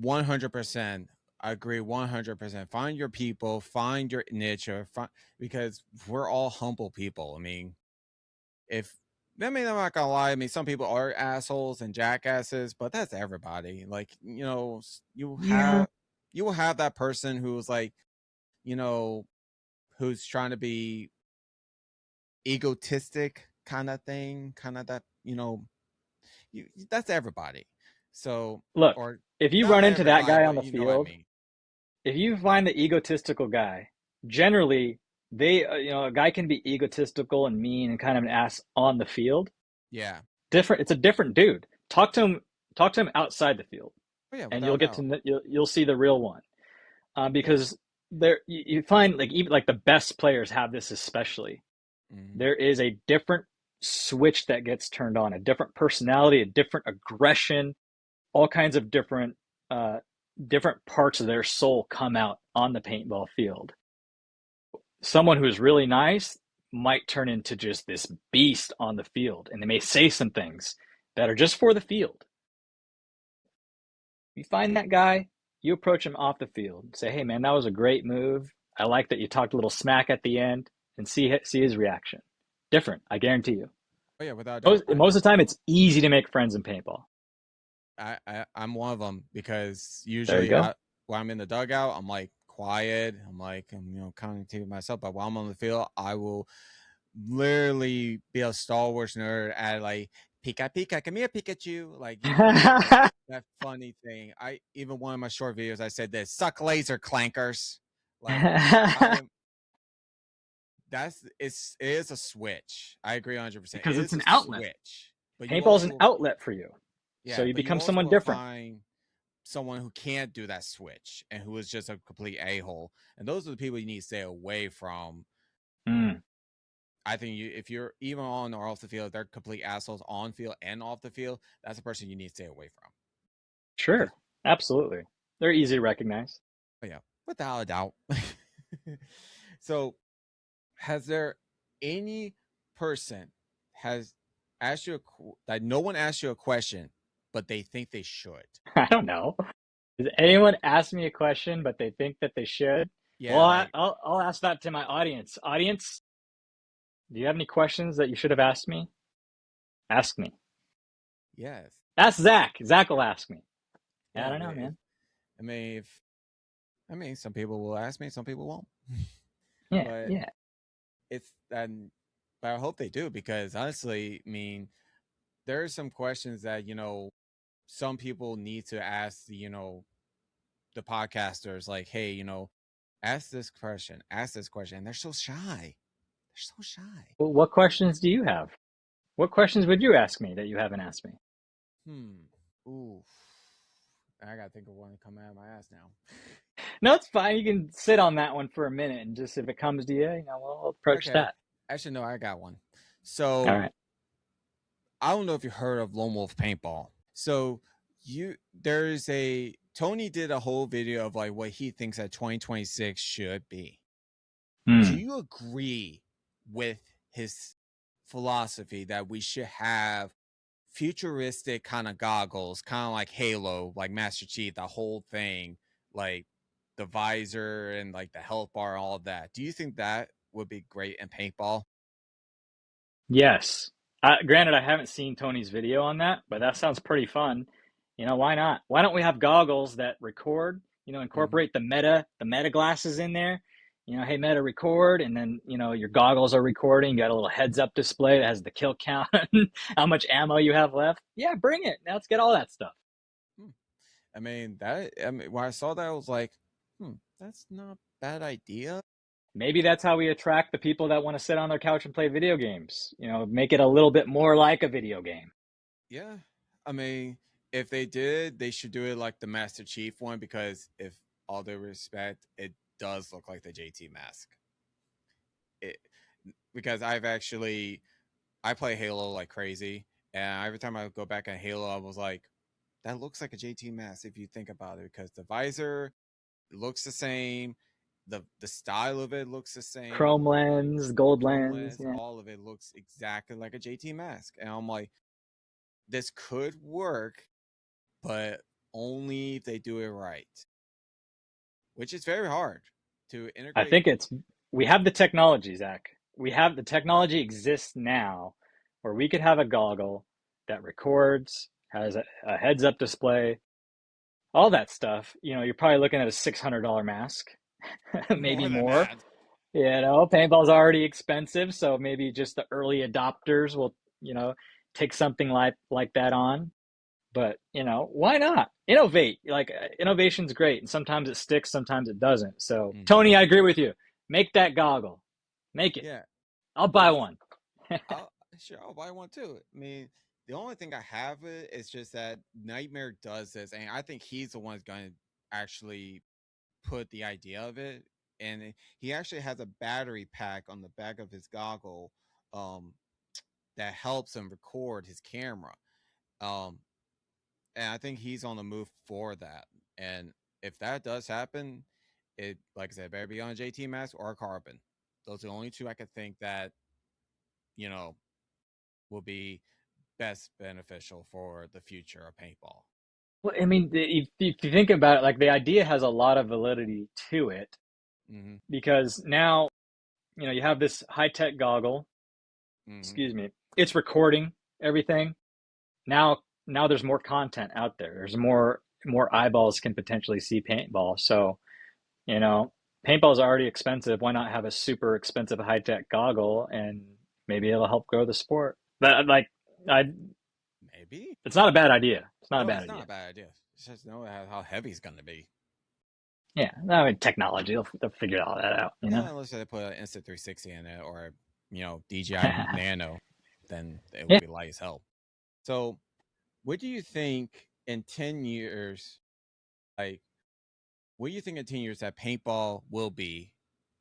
100%. I agree 100%. Find your people, find your niche, because we're all humble people. I mean, if I'm not gonna lie. I mean, some people are assholes and jackasses, but that's everybody. Like, you Yeah. have you will have that person who's like, you know, who's trying to be egotistic kind of thing, kind of that, that's everybody. So, Look, or if you not run into that everybody, guy on but the you know what I field, mean. if you find the egotistical guy, generally a guy can be egotistical and mean and kind of an ass on the field. Yeah. Different. It's a different dude. Talk to him outside the field, Oh yeah, and without you'll a get doubt. to you'll see the real one. Yeah. Because there you find like even like the best players have this especially. Hmm. There is a different switch that gets turned on, a different personality, a different aggression, all kinds of uh, different parts of their soul come out on the paintball field. Someone who's really nice might turn into just this beast on the field, and they may say some things that are just for the field. You find that guy, you approach him off the field, say, "Hey man, that was a great move. I like that you talked a little smack at the end," and see his reaction. Different, I guarantee you. Oh yeah, without a doubt. Most of the time, it's easy to make friends in paintball. I'm one of them because There you usually go. when I'm in the dugout, I'm like quiet. I'm kind of to myself. But while I'm on the field, I will literally be a Star Wars nerd at like Pika Pika, come here, Pikachu. Like, like that funny thing. I even one of my short videos, I said this: suck laser clankers. Like, I am. It is a switch. I agree 100%. It Because it's is an a outlet. switch, but you Paintball is an also outlet for you. So yeah, you but you become also someone will different. find someone who can't do that switch and who is just a complete a-hole. And those are the people you need to stay away from. Mm, I think if you're even on or off the field, they're complete assholes on field and off the field. That's a person you need to stay away from. Because, sure. Absolutely. They're easy to recognize. oh yeah, without a doubt. So, has there any person has asked you that no one asked you a question, but they think they should? I don't know. Does anyone ask me a question, but they think that they should? Well, Yeah, like I'll ask that to my audience. Audience, do you have any questions that you should have asked me? Ask me. yes, Ask Zach. Zach will ask me. I yeah. don't know, man. I mean, if some people will ask me, some people won't. Yeah, But yeah. it's and but I hope they do because honestly, I mean, there are some questions that some people need to ask the podcasters, like, hey, ask this question, and they're so shy. They're so shy. Well, what questions do you have? What questions would you ask me that you haven't asked me? Hmm. Ooh. I gotta think of one to come out of my ass now. No, it's fine. You can sit on that one for a minute, and just if it comes to you, we'll approach Okay. that. Actually, no, I got one. All So right. I don't know if you heard of Lone Wolf Paintball. So there's a Tony did a whole video of like what he thinks that 2026 should be. Do Hmm. you agree with his philosophy that we should have futuristic kind of goggles, kind of like Halo, like Master Chief, the whole thing, like the visor and like the health bar, all of that? Do you think that would be great in paintball? Yes. Granted, I haven't seen Tony's video on that, but that sounds pretty fun. Why not? Why don't we have goggles that record? Mm-hmm. Incorporate the meta glasses in there. Hey, meta record, and then your goggles are recording. You got a little heads-up display that has the kill count, how much ammo you have left. Yeah, bring it. Now let's get all that stuff. When I saw that, I was like, that's not a bad idea. Maybe that's how we attract the people that want to sit on their couch and play video games. Make it a little bit more like a video game. Yeah. I mean, if they did, they should do it like the Master Chief one because if all due respect, it does look like the JT mask. It because I play Halo like crazy, and every time I go back at Halo, I was like, that looks like a JT mask if you think about it, because the visor looks the same, the style of it looks the same, Chrome lens, the gold chrome lens. lens, Yeah. all of it looks exactly like a JT mask, and I'm like, this could work, but only if they do it right, which is very hard to I integrate. think we have the technology, Zach. We have the technology exists now where we could have a goggle that records, has a heads up display, all that stuff. You're probably looking at a $600 mask, maybe More than more. that. Paintball's already expensive, so maybe just the early adopters will, take something like that on. But why not innovate? Like innovation's great, and sometimes it sticks, sometimes it doesn't. So Mm-hmm. Tony, I agree with you. Make that goggle. Make it. Yeah, I'll buy if one. I'll sure I'll buy one too. I mean, the only thing I have is just that Nightmare does this, and I think he's the one who's going to actually put the idea of it. And he actually has a battery pack on the back of his goggle, um, that helps him record his camera. Um, and I think he's on the move for that. And if that does happen, it, like I said, better be on a JT mask or a carbon. Those are the only two I could think that you know will be best beneficial for the future of paintball. Well, I mean, if you think about it, like the idea has a lot of validity to it Mm-hmm. because now, you have this high tech goggle. Mm-hmm. Excuse me. It's recording everything. Now there's more content out there. There's more eyeballs can potentially see paintball. So, you know, paintball is already expensive. Why not have a super expensive high tech goggle and maybe it'll help grow the sport? But like, I, Maybe. it's not a bad idea. It's not a No, bad it's not idea. a bad idea. It's just know how heavy it's going to be. Yeah, I mean, technology, they'll figure all that out. Yeah, unless they put an Instant 360 in it or DJI Nano, then it will Yeah. be light as hell. So, what do you think in 10 years? Like, what do you think in 10 years that paintball will be?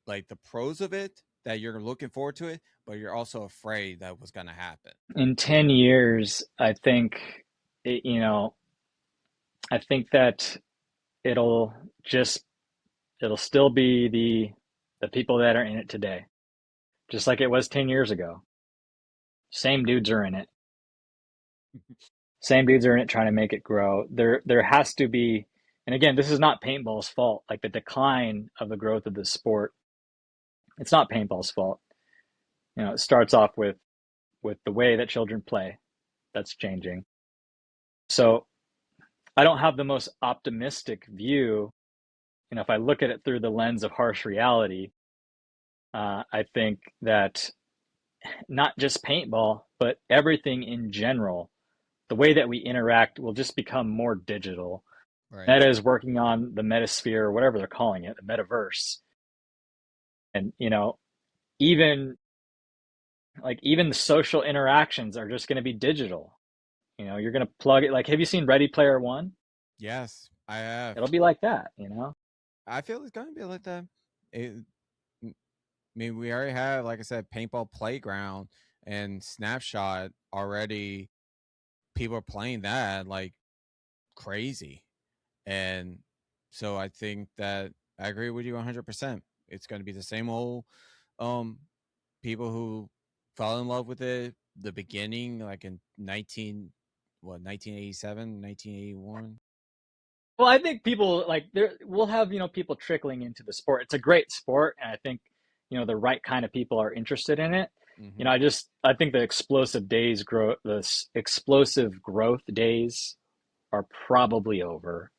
Like the pros of it, that you're looking forward to it, but you're also afraid that was going to happen. In 10 years, I think, it, you know, I think that it'll just, it'll still be the people that are in it today, just like it was 10 years ago. Same dudes are in it. Same dudes are in it trying to make it grow. There has to be, and again, this is not paintball's fault. Like the decline of the growth of the sport, it's not paintball's fault. It starts off with the way that children play. That's changing. So I don't have the most optimistic view. If I look at it through the lens of harsh reality, I think that not just paintball, but everything in general, the way that we interact will just become more digital. Right. Meta is working on the metasphere, or whatever they're calling it, the metaverse. And, even even the social interactions are just going to be digital. You're going to plug it. Like, have you seen Ready Player One? Yes, I have. It'll be like that. I feel it's gonna be like that. It, I mean, we already have, like I said, paintball playground and snapshot already. People are playing that like crazy, and so I think that I agree with you 100%. It's going to be the same old um people who fell in love with it the beginning, like in 1987, 1981. Well, I think people like there. We'll have people trickling into the sport. It's a great sport, and I think the right kind of people are interested in it. Mm-hmm. I think the explosive growth days are probably over.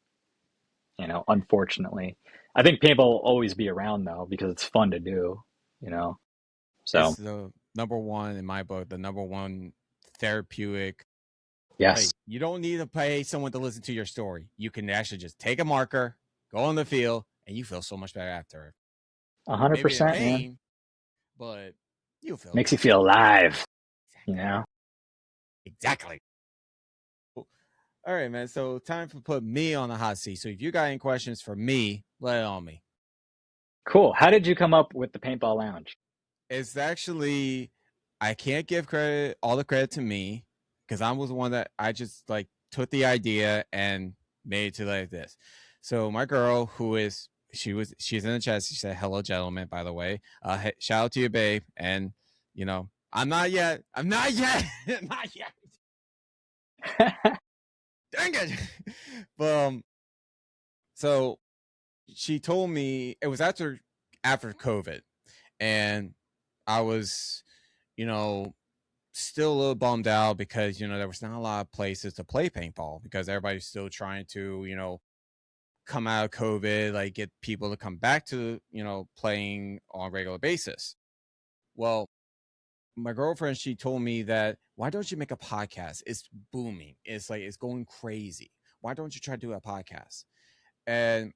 Unfortunately, I think paintball will always be around though because it's fun to do. You know, It's so the number one in my book, the number one therapeutic. yes, Like, you don't need to pay someone to listen to your story. You can actually just take a marker, go on the field, and you feel so much better after it. a hundred Maybe in percent, man. pain, but you feel Makes you better. feel alive. You Exactly. know. Exactly. All right, man. So time to put me on the hot seat. So if you got any questions for me, lay it on me. Cool. How did you come up with the Paintball Lounge? It's actually I can't give credit all the credit to me because I was the one that I just like took the idea and made it to like this. So my girl, who is she's in the chat. She said, "Hello, gentlemen." By the way, shout out to you, babe. And I'm not yet. I'm not yet. Not yet. Dang it. But so she told me it was after COVID, and I was, you know, still a little bummed out because there was not a lot of places to play paintball because everybody's still trying to come out of COVID, like get people to come back to playing on a regular basis. Well, my girlfriend, she told me that why don't you make a podcast? It's booming. It's like it's going crazy. Why don't you try to do a podcast? And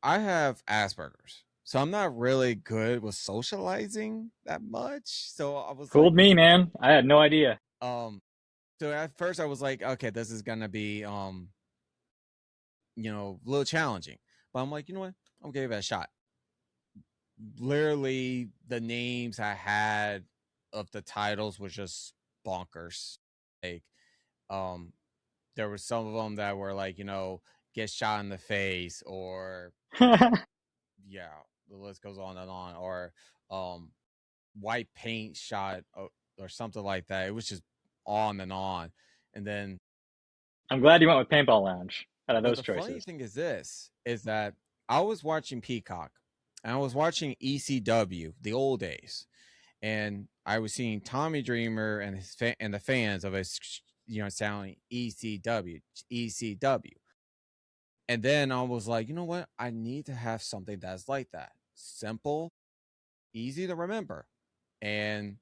I have Asperger's, so I'm not really good with socializing that much. So I was like, Fooled me, man. I had no idea. um, so at first I was like, okay, this is gonna be a little challenging. But I'm like, you know what? I'll give it a shot. Literally, the names I had of the titles was just bonkers. Like, um, there were some of them that were like, get shot in the face, or yeah, the list goes on and on, or um, white paint shot, or something like that. It was just on and on, and then I'm glad you went with Paintball Lounge out of but those the funny choices. thing is that I was watching Peacock and I was watching ECW, the old days, and I was seeing Tommy Dreamer and and the fans of his, sounding ECW, ECW. And then I was like, you know what? I need to have something that's like that. Simple, easy to remember. And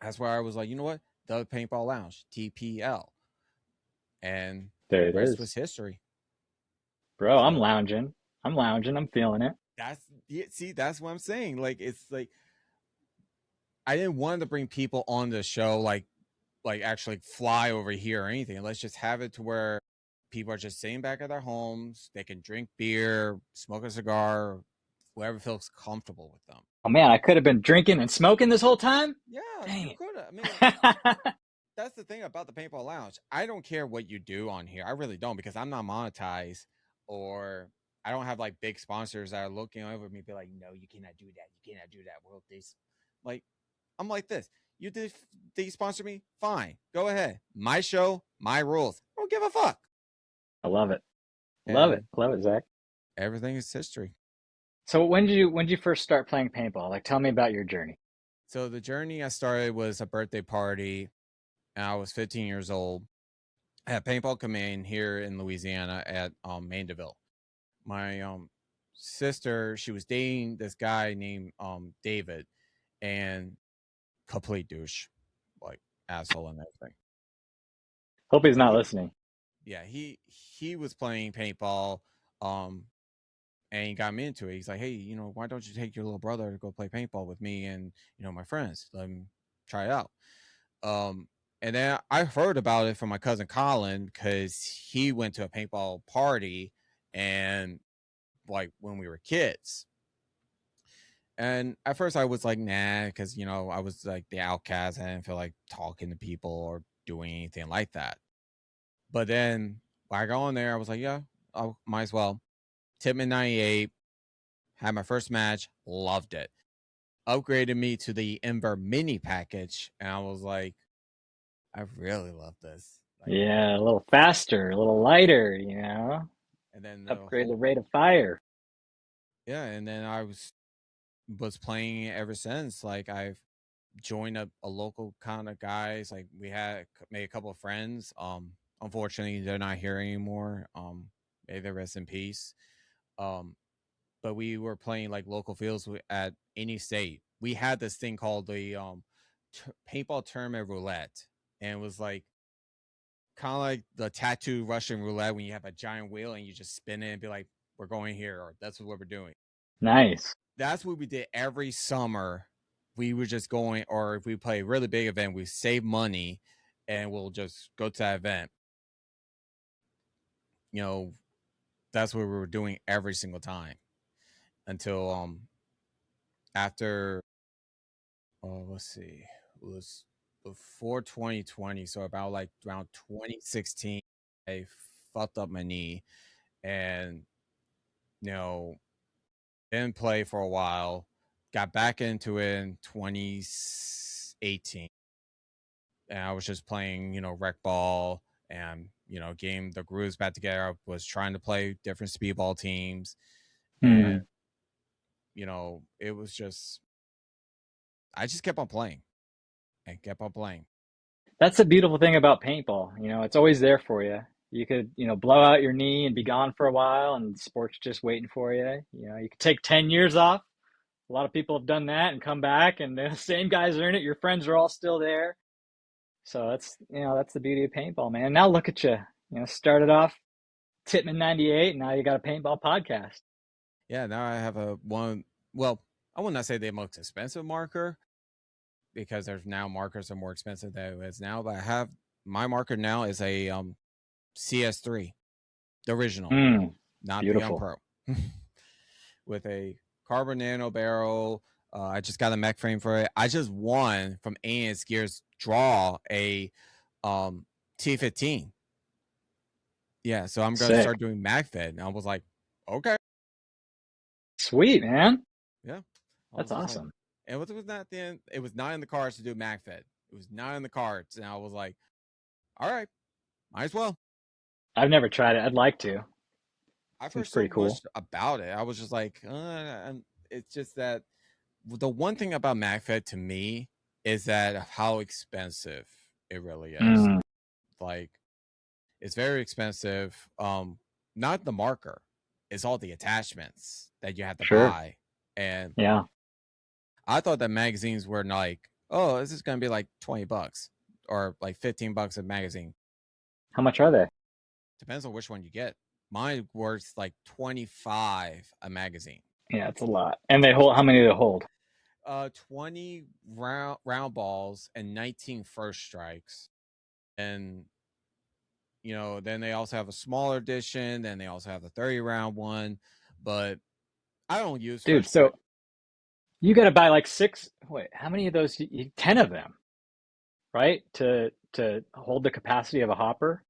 that's where I was like, you know what? The Paintball Lounge, TPL. And There the it rest was is. history. Bro, I'm So lounging. I'm lounging. I'm feeling it. that's yeah, see, that's what I'm saying. Like it's like I didn't want to bring people on the show like actually fly over here or anything. Let's just have it to where people are just sitting back at their homes. They can drink beer, smoke a cigar, whatever feels comfortable with them. Oh man, I could have been drinking and smoking this whole time. Yeah, you Dang could. I mean, it. that's the thing about the Paintball Lounge. I don't care what you do on here. I really don't because I'm not monetized or I don't have like big sponsors that are looking over me be like, no, you cannot do that. You cannot do that. World this like I'm like this. You did sponsor me? Fine. Go ahead. My show, my rules. I don't give a fuck. I love it. Love it. And Love it, Zach. everything is history. So when did you first start playing paintball? Like tell me about your journey. So the journey I started was a birthday party and I was 15 years old at Paintball Command here in Louisiana at Mandeville. My sister, she was dating this guy named David, and complete douche, like asshole and everything. Hope he's But not listening. yeah, he was playing paintball, um, and he got me into it. He's like, hey, why don't you take your little brother to go play paintball with me and my friends? Let him try it out. Um, and then I heard about it from my cousin Colin because he went to a paintball party and like when we were kids. And at first I was like, nah, because I was like the outcast. I didn't feel like talking to people or doing anything like that. But then when I got on there, I was like, yeah, I might as well. Tipman 98, had my first match, loved it. Upgraded me to the Ember mini package, and I was like, I really love this. Like, Yeah, a little faster, a little lighter, you know. and then the Upgrade the whole rate of fire. yeah, and then I was playing it ever since. Like I've joined a local kind of guys. Like we had made a couple of friends. Unfortunately, they're not here anymore. May they rest in peace. Um, but we were playing like local fields at any state. We had this thing called the paintball tournament roulette, and it was like kind of like the tattoo Russian roulette when you have a giant wheel and you just spin it and be like, "We're going here," or "That's what we're doing." Nice. That's what we did every summer. We were just going, or if we play a really big event, we save money and we'll just go to that event. you know, that's what we were doing every single time until after let's see, it was before 2020, so about like around 2016, I fucked up my knee and you know didn't play for a while. Got back into it in 2018, and I was just playing, rec ball and getting the grooves back together. I was trying to play different speedball teams, and Hmm. it was just I just kept on playing and kept on playing. That's the beautiful thing about paintball. It's always there for you. You could, blow out your knee and be gone for a while, and sport's just waiting for you. You could take 10 years off. A lot of people have done that and come back, and the same guys are in it. Your friends are all still there. So that's the beauty of paintball, man. Now look at you. Started off Titman 98, and now you got a paintball podcast. Yeah, now I have a one. Well, I would not say the most expensive marker because there's now markers that are more expensive than it is now. But I have my marker now is a CS3, the original, Mm, not the beautiful. Unpro, with a carbon nano barrel. I just got a mech frame for it. I just won from ANS Gears Draw a T15. Yeah, so I'm gonna Sick. start doing MagFed. And I was like, okay, Sweet, man. yeah. I That's was just like, awesome. and what was that then? It was not in the cards to do MagFed. It was not in the cards, and I was like, all right, might as well. I've never tried it. I'd like to. I've heard Seems so pretty much cool. about it. I was just like, and it's just that the one thing about MagFed to me is that how expensive it really is. Mm, Like, it's very expensive. Not the marker, it's all the attachments that you have to sure. buy. And Yeah. I thought that magazines were like, oh, this is gonna be like $20 or like $15 a magazine. How much are they? Depends on which one you get. Mine worth like 25 a magazine. Yeah, it's a lot. And they hold, how many do they hold? 20 round balls and 19 first strikes. And then they also have a smaller edition, then they also have the 30 round one, but I don't use Dude, first strike. so you got to buy like six, wait, how many of those? 10 of them, right? To hold the capacity of a hopper.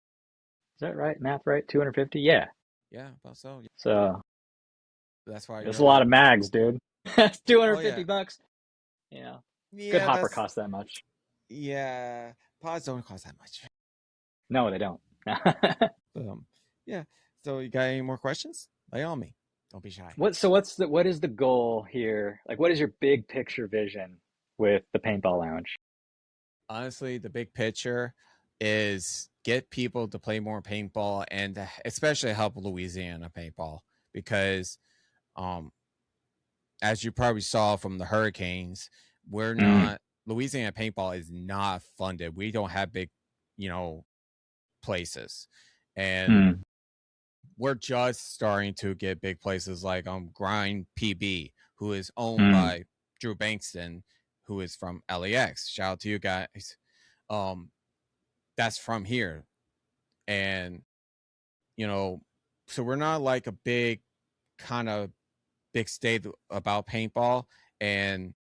Is that right? Math right? 250? Yeah. Yeah, about so. So That's why there's a lot of mags, dude. That's oh yeah. $250. Good Yeah, hopper that's costs that much. yeah. Pods don't cost that much. No, they don't. Um, yeah. So you got any more questions? Lay on me. Don't be shy. What is the goal here? Like, what is your big picture vision with the paintball lounge? Honestly, the big picture is get people to play more paintball and especially help Louisiana paintball because um as you probably saw from the hurricanes, we're Mm, not Louisiana paintball is not funded. We don't have big, you know, places. And mm, we're just starting to get big places like Grind PB, who is owned mm, by Drew Bankston, who is from LAX. Shout out to you guys. Um, that's from here. And, you know, so we're not like a big kind of big state about paintball. And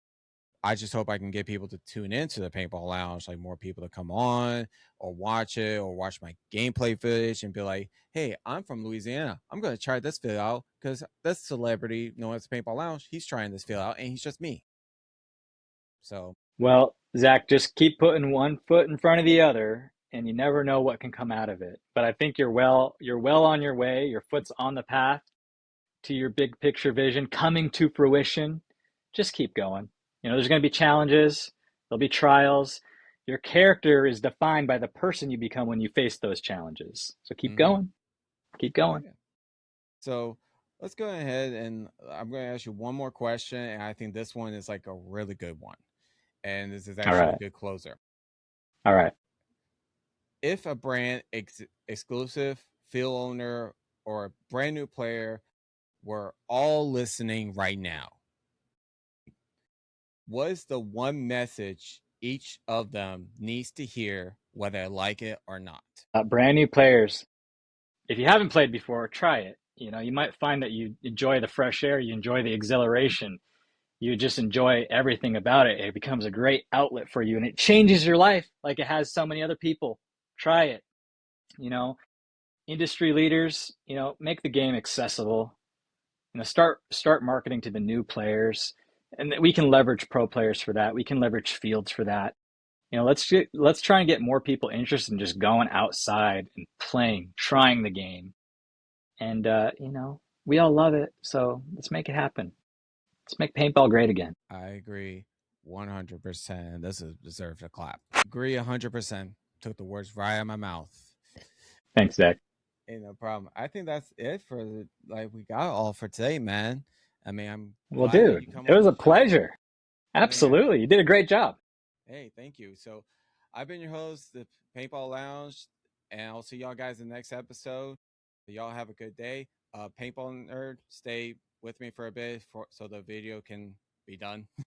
I just hope I can get people to tune into the paintball lounge, like more people to come on or watch it or watch my gameplay footage and be like, hey, I'm from Louisiana. I'm going to try this video out because this celebrity known as the paintball lounge, he's trying this video out and he's just me. So, Well, Zach, just keep putting one foot in front of the other, and you never know what can come out of it. But I think you're well on your way. Your foot's on the path to your big picture vision coming to fruition. Just keep going. There's going to be challenges, there'll be trials. Your character is defined by the person you become when you face those challenges. So keep mm-hmm. going. Keep Oh, going. yeah. So let's go ahead and I'm going to ask you one more question. And I think this one is like a really good one. And this is All actually a right. good closer. All right. If a brand exclusive field owner or a brand new player were all listening right now, what is the one message each of them needs to hear, whether they like it or not? Brand new players, if you haven't played before, try it. You know, you might find that you enjoy the fresh air, you enjoy the exhilaration, you just enjoy everything about it. It becomes a great outlet for you and it changes your life like it has so many other people. Try it. You know, industry leaders, make the game accessible. Start marketing to the new players, and we can leverage pro players for that. We can leverage fields for that. Let's try and get more people interested in just going outside and playing, trying the game. And we all love it, so let's make it happen. Let's make paintball great again. I agree 100%. This is deserves a clap. Agree 100%. Took the words right out of my mouth. Thanks, Zach. Ain't no problem. I think that's it for like we got all for today, man. I mean, I'm Well, glad that dude, you come it on was the a show. pleasure. Yeah. Absolutely, you did a great job. Hey, thank you. So, I've been your host, the Paintball Lounge, and I'll see y'all guys in the next episode. Y'all have a good day. Paintball Nerd, stay with me for a bit so the video can be done.